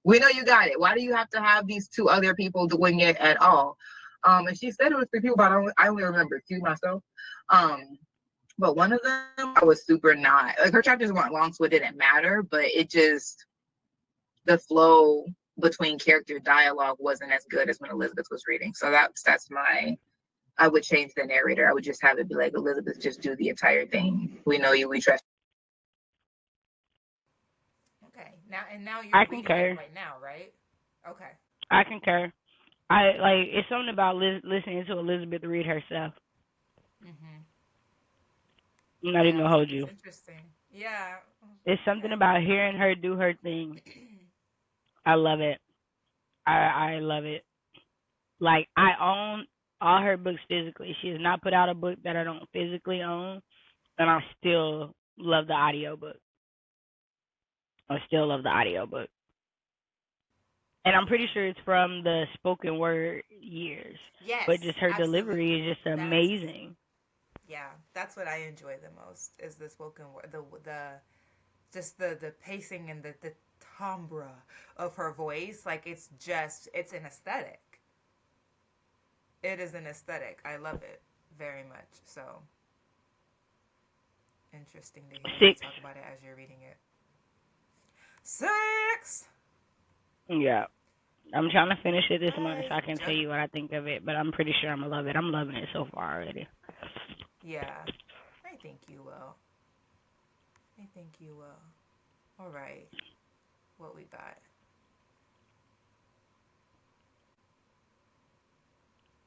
We know you got it. Why do you have to have these two other people doing it at all? And she said it was three people, but I only remember two myself. But one of them I was super not like, her chapters weren't long, so it didn't matter, but it just, the flow between character dialogue wasn't as good as when Elizabeth was reading. So that's my, I would change the narrator. I would just have it be like, Elizabeth, just do the entire thing. We know you, we trust. Okay. Now you're I reading it concur. right now, right? Okay. I concur. I like it's something about listening to Elizabeth read herself. Mhm. I'm not even Yeah, gonna hold it's you. interesting. Yeah. It's something Okay. about hearing her do her thing. I love it. I love it. Like I own all her books physically. She has not put out a book that I don't physically own, and I still love the audiobook. I still love the audiobook. And I'm pretty Yeah. sure it's from the spoken word years. But Yes, just her delivery absolutely. is just That's amazing. yeah. That's what I enjoy the most is the spoken word, the just the pacing and the timbre of her voice. Like it's an aesthetic. It is an aesthetic. I love it very much. So interesting to hear you Six. talk about it as you're reading it. Six. Yeah. I'm trying to finish it this All month so right. I can tell Jug. you what I think of it, but I'm pretty sure I'm gonna love it. I'm loving it so far already. Yeah. I think you will. I think you will. All right. What we got?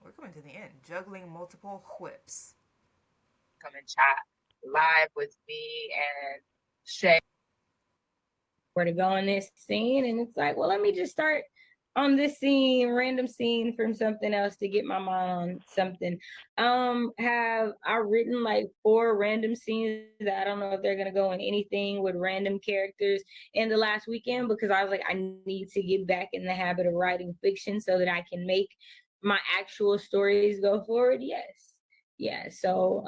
We're coming to the end. Juggling multiple whips. Come and chat live with me and Shay. Where to go in this scene, and it's like, well, let me just start on this scene, random scene from something else to get my mind on something. Have I written like 4 random scenes that I don't know if they're gonna go in anything with random characters in the last weekend, because I was like, I need to get back in the habit of writing fiction so that I can make my actual stories go forward. Yes. Yeah. So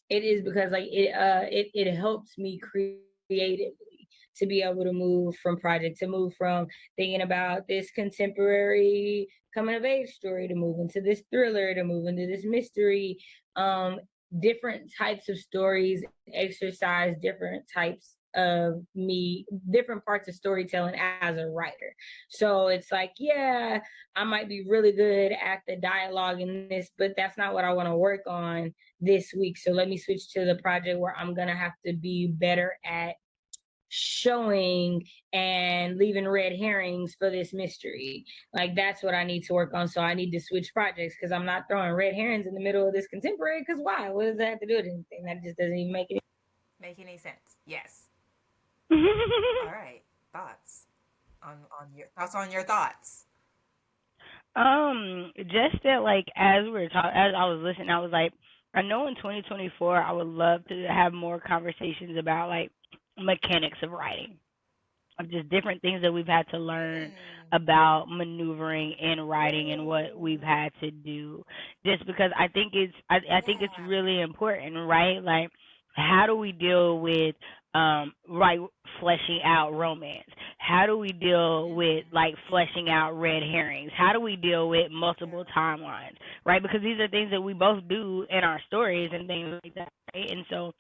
it is because like it helps me creatively to be able to move from project to move from thinking about this contemporary coming of age story to move into this thriller to move into this mystery. um Different types of stories exercise different types of me, different parts of storytelling as a writer. So it's like, yeah, I might be really good at the dialogue in this, but that's not what I want to work on this week. So let me switch to the project where I'm gonna have to be better at showing and leaving red herrings for this mystery. Like that's what I need to work on. So I need to switch projects because I'm not throwing red herrings in the middle of this contemporary. Because why? What does that have to do with anything? That just doesn't even make any. Make any sense? Yes. All right. Thoughts on your thoughts on your thoughts. Just that like as we were talking, as I was listening, I was like, I know in 2024 I would love to have more conversations about like mechanics of writing, of just different things that we've had to learn Mm. about maneuvering in writing and what we've Ooh. had to do. Just because I think I think it's Yeah. really important, right? Like how do we deal with like fleshing out romance? How do we deal with like fleshing out red herrings? How do we deal with multiple timelines? Right? Because these are things that we both do in our stories and things like that. Right? And so,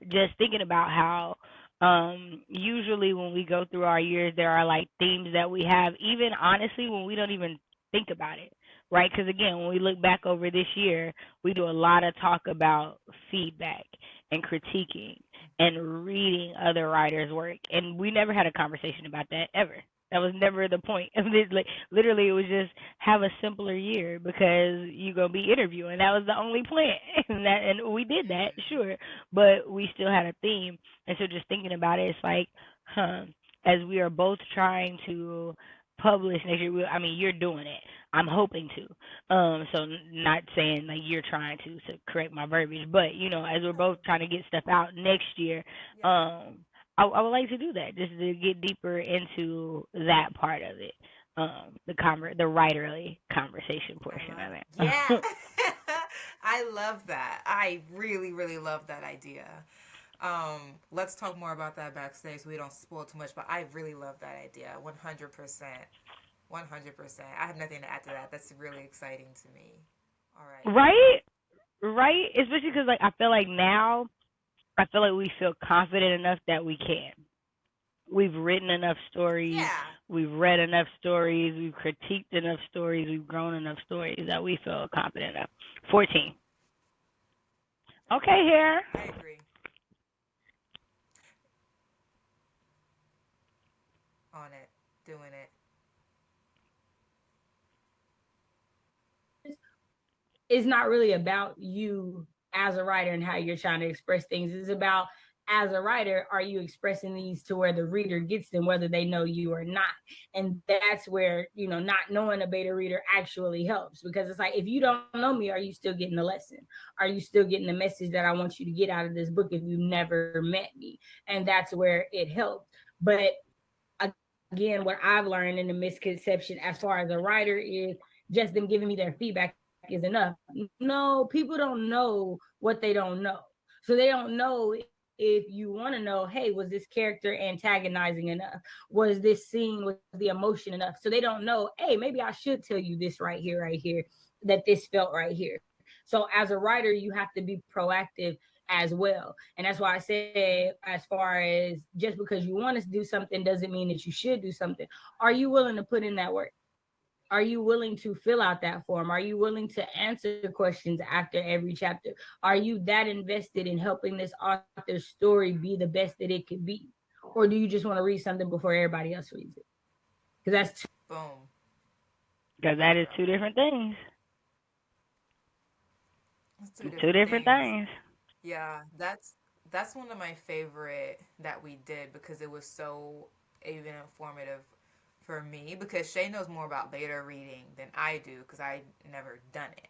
just thinking about how usually when we go through our years, there are like themes that we have, even honestly when we don't even think about it. Right? Because again, when we look back over this year, we do a lot of talk about feedback and critiquing and reading other writers' work. And we never had a conversation about that ever. That was never the point. Like, literally, it was just have a simpler year because you're gonna be interviewing. That was the only plan, and we did that, sure, but we still had a theme. And so, just thinking about it, it's like, as we are both trying to publish next year. I mean, you're doing it. I'm hoping to. So not saying like you're trying to correct my verbiage, but as we're both trying to get stuff out next year, I would like to do that just to get deeper into that part of it. The writerly conversation portion of it. Yeah. I love that. I really, really love that idea. Let's talk more about that backstage so we don't spoil too much, but I really love that idea. 100%. 100%. I have nothing to add to that. That's really exciting to me. All right. Right. Especially because like I feel like now, I feel like we feel confident enough that we can. We've written enough stories. Yeah. We've read enough stories. We've critiqued enough stories. We've grown enough stories that we feel confident enough. 14. Okay, here. I agree. On it. Doing it. It's not really about you as a writer and how you're trying to express things. It's about, as a writer, are you expressing these to where the reader gets them, whether they know you or not? And that's where, not knowing a beta reader actually helps, because it's like, if you don't know me, are you still getting the lesson? Are you still getting the message that I want you to get out of this book if you've never met me? And that's where it helps. But again, what I've learned in the misconception as far as a writer is just them giving me their feedback is enough. No, people don't know what they don't know. So they don't know if you want to know, hey, was this character antagonizing enough? Was this scene, was the emotion enough? So they don't know, hey, maybe I should tell you this right here, that this felt right here. So as a writer, you have to be proactive as well. And that's why I said, as far as just because you want to do something doesn't mean that you should do something. Are you willing to put in that work? Are you willing to fill out that form? Are you willing to answer questions after every chapter? Are you that invested in helping this author's story be the best that it could be? Or do you just want to read something before everybody else reads it? Because that's Boom. Because that is two different things. That's two different things. Yeah, that's one of my favorite that we did because it was so even informative for me, because Shay knows more about beta reading than I do because I never done it.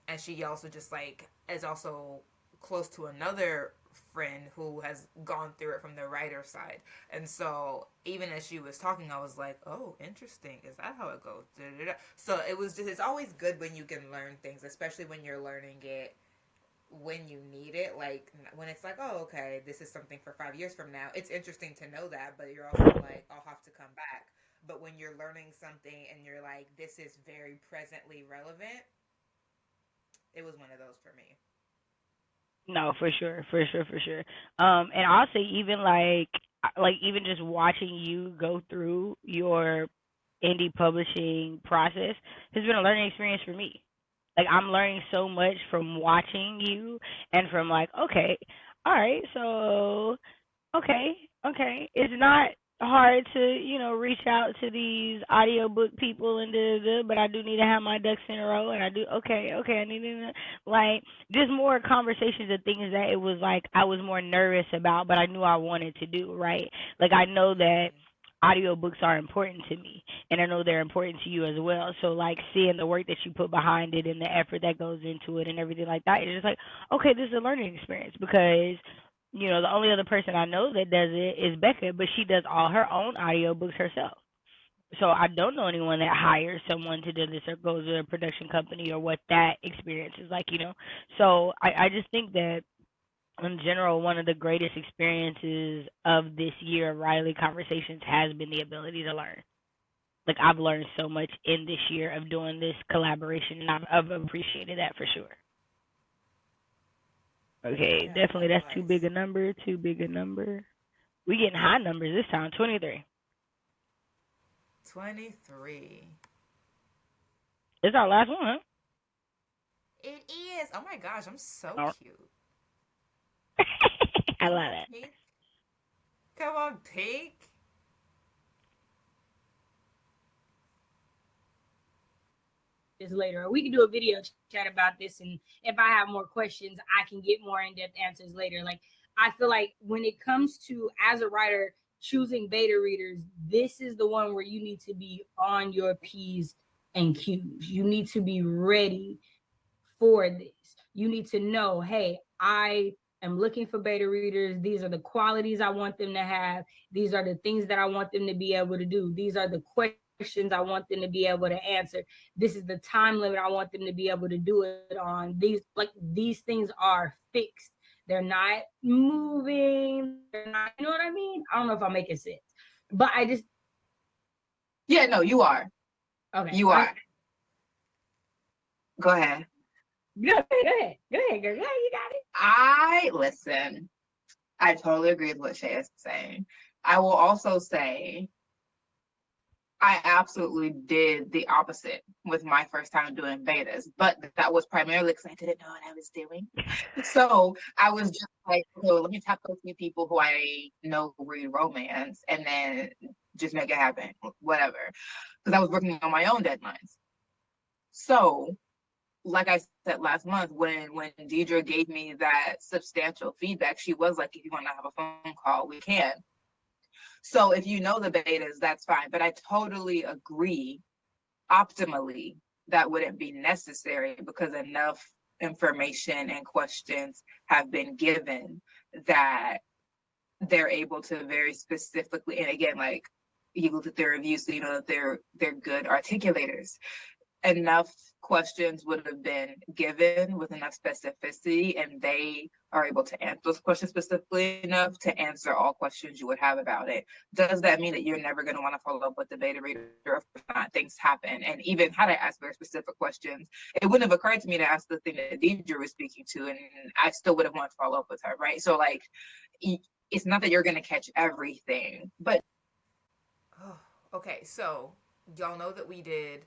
And she also just like is also close to another friend who has gone through it from the writer side. And so even as she was talking, I was like, oh, interesting. Is that how it goes? Da-da-da. So it was just, it's always good when you can learn things, especially when you're learning it when you need it. Like when it's like, oh, okay, this is something for 5 years from now. It's interesting to know that, but you're also like, I'll have to come back. But when you're learning something and you're like, this is very presently relevant, it was one of those for me. No, for sure. And I'll say even like even just watching you go through your indie publishing process has been a learning experience for me. Like I'm learning so much from watching you and from like, okay, all right, so okay. It's not hard to, reach out to these audiobook people and but I do need to have my ducks in a row and I do okay, I need to like just more conversations and things that it was like I was more nervous about but I knew I wanted to do, right? Like I know that audiobooks are important to me and I know they're important to you as well. So like seeing the work that you put behind it and the effort that goes into it and everything like that, it's just like, okay, this is a learning experience because the only other person I know that does it is Becca, but she does all her own audiobooks herself. So I don't know anyone that hires someone to do this or goes to a production company or what that experience is like, So I just think that in general, one of the greatest experiences of this year of Riley Conversations has been the ability to learn. Like, I've learned so much in this year of doing this collaboration, and I've appreciated that for sure. Okay, Yeah, definitely that's too likewise. big a number, too big a number. We getting high numbers this time, 23. 23. It's our last one, It is. Oh my gosh, I'm so huh? cute. I Come love on, that. Pink. Come on, Pink. This later. Or we can do a video chat about this, and if I have more questions, I can get more in-depth answers later. Like, I feel like when it comes to, as a writer, choosing beta readers, this is the one where you need to be on your P's and Q's. You need to be ready for this. You need to know, hey, I am looking for beta readers. These are the qualities I want them to have. These are the things that I want them to be able to do. These are the questions I want them to be able to answer. This is the time limit I want them to be able to do it on. These things are fixed. They're not moving. They're not, you know what I mean? I don't know if I'm making sense. But I just Yeah, no, you are. okay. You are. Go ahead. Go ahead. Girl. You got it. Listen, I totally agree with what Shay is saying. I will also say I absolutely did the opposite with my first time doing betas, but that was primarily because I didn't know what I was doing. So I was just like, okay, well, let me talk to a few people who I know read romance and then just make it happen, whatever. Because I was working on my own deadlines. So, like I said last month, when Deidre gave me that substantial feedback, she was like, if you want to have a phone call, we can. So if you know the betas, that's fine. But I totally agree, optimally, that wouldn't be necessary because enough information and questions have been given that they're able to very specifically, and again, like, you look at their reviews, so you know that they're good articulators. Enough questions would have been given with enough specificity, and they are able to answer those questions specifically enough to answer all questions you would have about it. Does that mean that you're never going to want to follow up with the beta reader? Of course not. Things happen. And even had I asked very specific questions, it wouldn't have occurred to me to ask the thing that Deidre was speaking to, and I still would have wanted to follow up with her, right? So, like, it's not that you're going to catch everything, but Oh, okay, so y'all know that we did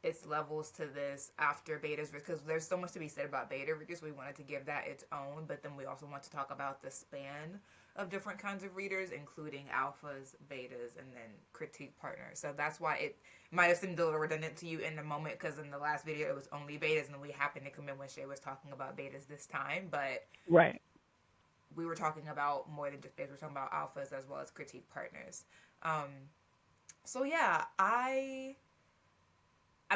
its levels to this after betas because there's so much to be said about beta readers. We wanted to give that its own, but then we also want to talk about the span of different kinds of readers, including alphas, betas, and then critique partners. So that's why it might have seemed a little redundant to you in the moment because in the last video it was only betas, and then we happened to come in when Shay was talking about betas this time, but Right. we were talking about more than just betas. We were talking about alphas as well as critique partners. Um, so yeah, I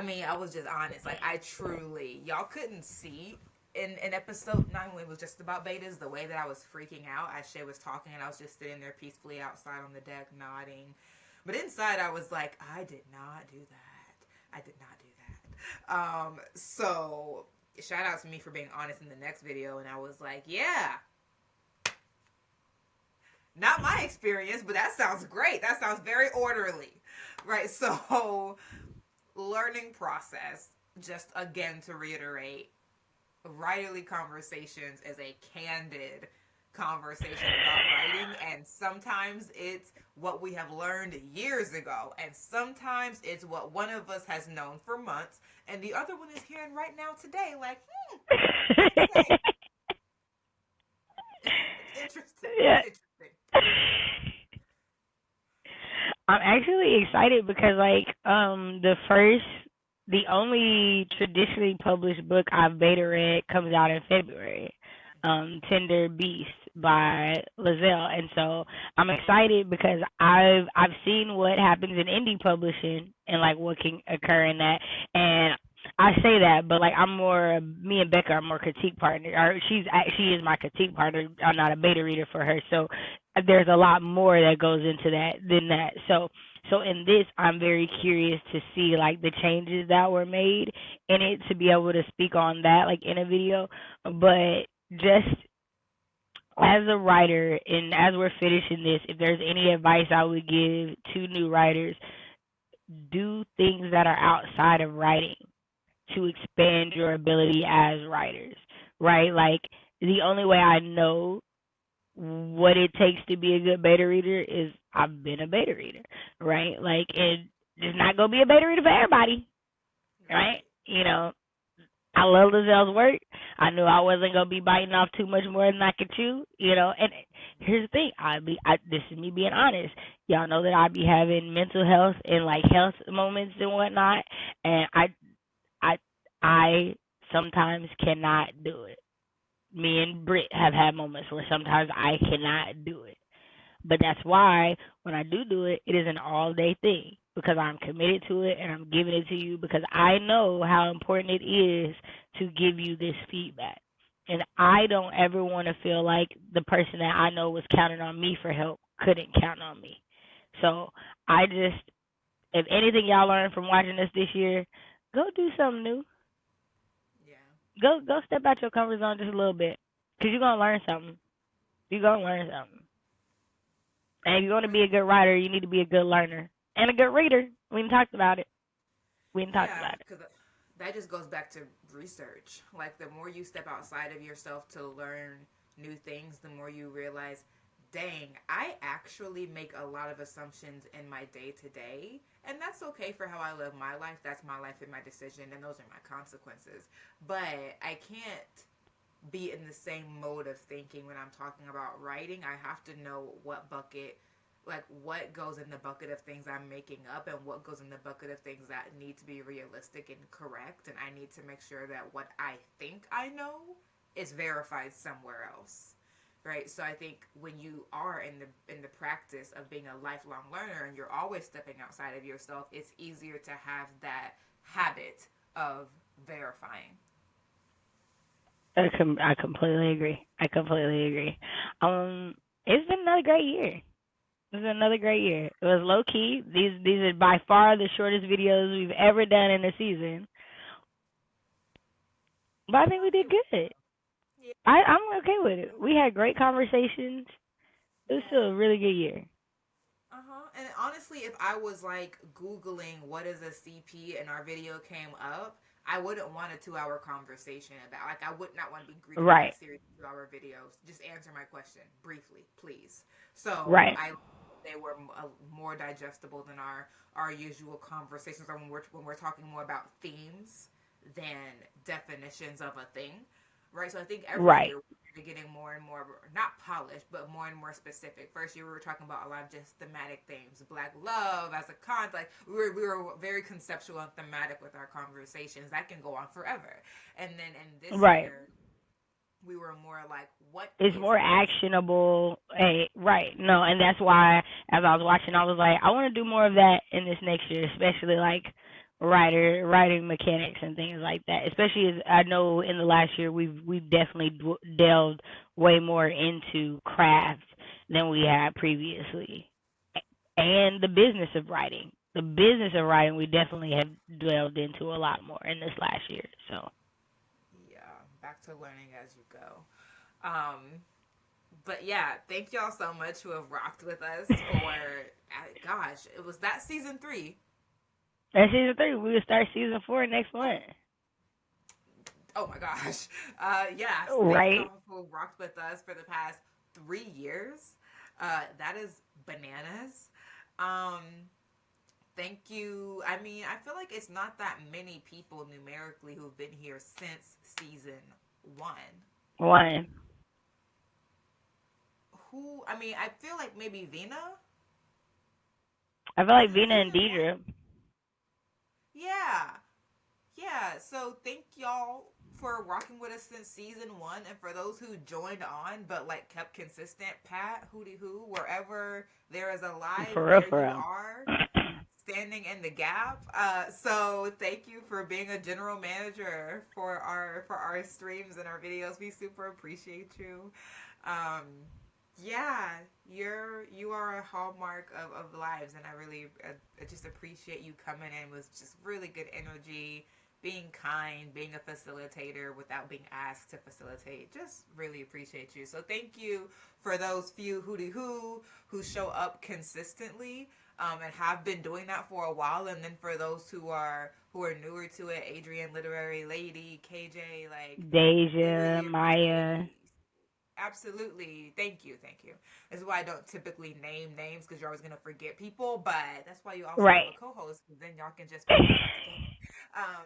mean, I was just honest. Like, I truly, y'all couldn't see in episode 9 when it was just about betas, the way that I was freaking out as Shay was talking, and I was just sitting there peacefully outside on the deck nodding. But inside, I was like, I did not do that. I did not do that. So, shout out to me for being honest in the next video, and I was like, yeah. Not my experience, but that sounds great. That sounds very orderly. Right, so learning process, just again to reiterate, writerly conversations is a candid conversation about writing, and sometimes it's what we have learned years ago, and sometimes it's what one of us has known for months and the other one is hearing right now today, like, okay. It's interesting. Yeah. It's interesting. I'm actually excited because the only traditionally published book I've beta read comes out in February. Tender Beast by Lizelle. And so I'm excited because I've seen what happens in indie publishing and like what can occur in that. And I say that, but like me and Becca are more critique partner. Or she is my critique partner. I'm not a beta reader for her, so there's a lot more that goes into that than that. So in this, I'm very curious to see like the changes that were made in it to be able to speak on that like in a video. But just as a writer, and as we're finishing this, if there's any advice I would give to new writers, do things that are outside of writing to expand your ability as writers, right? Like, the only way I know what it takes to be a good beta reader is I've been a beta reader, right? Like, it's not gonna be a beta reader for everybody, right? Right. You know, I love Lazelle's work. I knew I wasn't gonna be biting off too much more than I could chew, you know. And here's the thing: this is me being honest. Y'all know that I be having mental health and like health moments and whatnot, and I, I sometimes cannot do it. Me and Britt have had moments where sometimes I cannot do it. But that's why when I do it, it is an all day thing because I'm committed to it and I'm giving it to you because I know how important it is to give you this feedback. And I don't ever want to feel like the person that I know was counting on me for help couldn't count on me. So I just, if anything y'all learned from watching us this year, go do something new. Yeah. Go step out your comfort zone just a little bit because you're going to learn something. You're going to learn something. And if you want to be a good writer, you need to be a good learner and a good reader. We didn't talk about it. We didn't talk Yeah, about it. because that just goes back to research. Like, the more you step outside of yourself to learn new things, the more you realize, dang, I actually make a lot of assumptions in my day to day. And that's okay for how I live my life. That's my life and my decision, and those are my consequences. But I can't be in the same mode of thinking when I'm talking about writing. I have to know what bucket, like what goes in the bucket of things I'm making up and what goes in the bucket of things that need to be realistic and correct. And I need to make sure that what I think I know is verified somewhere else. Right? So I think when you are in the practice of being a lifelong learner and you're always stepping outside of yourself, it's easier to have that habit of verifying. I completely agree. I completely agree. It's been another great year. It's been another great year. It was low key. These are by far the shortest videos we've ever done in a season. But I think we did good. Yeah. I'm okay with it. We had great conversations. It was still Yeah. a really good year. Uh-huh. And honestly, if I was like Googling what is a CP and our video came up, I wouldn't want a 2 hour conversation about, like, I would not want to be greeted by a Right. series of 2 hour videos. Just answer my question briefly, please. So Right. they were more digestible than our usual conversations, or when we're talking more about themes than definitions of a thing. Right. So I think every Right. year we're getting more and more, not polished, but more and more specific. First year we were talking about a lot of just thematic themes, Black love as a concept. Like, we were very conceptual and thematic with our conversations. That can go on forever. And then in this Right. year, we were more like, what It's is more this? actionable. Hey, right. No, and that's why as I was watching, I was like, I want to do more of that in this next year, especially like writing mechanics and things like that. Especially as I know in the last year we've definitely delved way more into craft than we had previously, and the business of writing. The business of writing we definitely have delved into a lot more in this last year. So Yeah, back to learning as you go. But yeah, thank y'all so much who have rocked with us for, gosh, it was that season 3. that's season 3. We will start season 4 next month. Oh my gosh. Yes, thank Right. y'all who rocked with us for the past 3 years. That is bananas. Um, Thank you. I mean, I feel like it's not that many people numerically who've been here since season 1. One. Who, I mean, I feel like maybe Vina I feel like since Vina and season 1. Deidre. Yeah. Yeah. So thank y'all for rocking with us since season 1. And for those who joined on but like kept consistent, Pat, Hootie Hoo, wherever there is a live, For real, there for you real. are, standing in the gap. So thank you for being a general manager for our streams and our videos. We super appreciate you. Um, yeah, you are a hallmark of lives, and I really I just appreciate you coming in with just really good energy, being kind, being a facilitator without being asked to facilitate. Just really appreciate you. So thank you for those few hootie who show up consistently, and have been doing that for a while. And then for those who are newer to it, Adrian, Literary Lady, KJ, like we Deja, really appreciate Maya. you. Absolutely. Thank you. Thank you. This is why I don't typically name names, because you're always going to forget people. But that's why you also have a Right. co host, because then y'all can just put it all together. Um,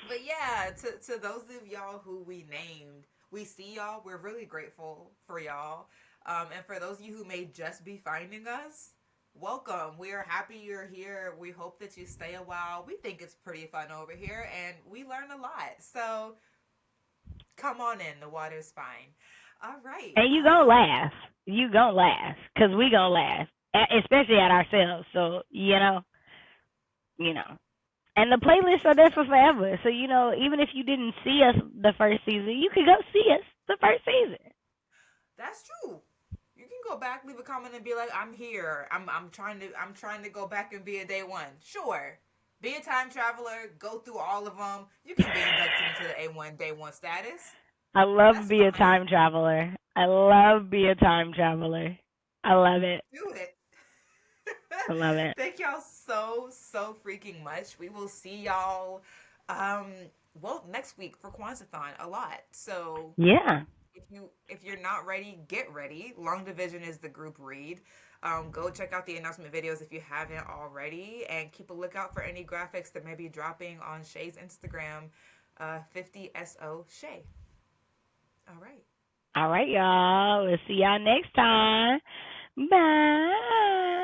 but yeah, to those of y'all who we named, we see y'all. We're really grateful for y'all. And for those of you who may just be finding us, welcome. We are happy you're here. We hope that you stay a while. We think it's pretty fun over here, and we learn a lot. So come on in. The water's fine. All right. And you gonna laugh. You gonna laugh. Because we gonna laugh. Especially at ourselves. So, you know. And the playlists are there for forever. So, even if you didn't see us the first season, you could go see us the first season. That's true. You can go back, leave a comment, and be like, "I'm here. I'm trying to go back and be a day one." Sure, be a time traveler. Go through all of them. You can be inducted into the A1 day one status. I love That's be a fine. time traveler. I love be a time traveler. I love it. Do it. I love it. Thank y'all so freaking much. We will see y'all next week for Kwanzaa-thon a lot. So Yeah. if you're not ready, get ready. Long Division is the group read. Go check out the announcement videos if you haven't already, and keep a lookout for any graphics that may be dropping on Shay's Instagram, 50SO Shay. All right. All right, y'all. We'll see y'all next time. Bye.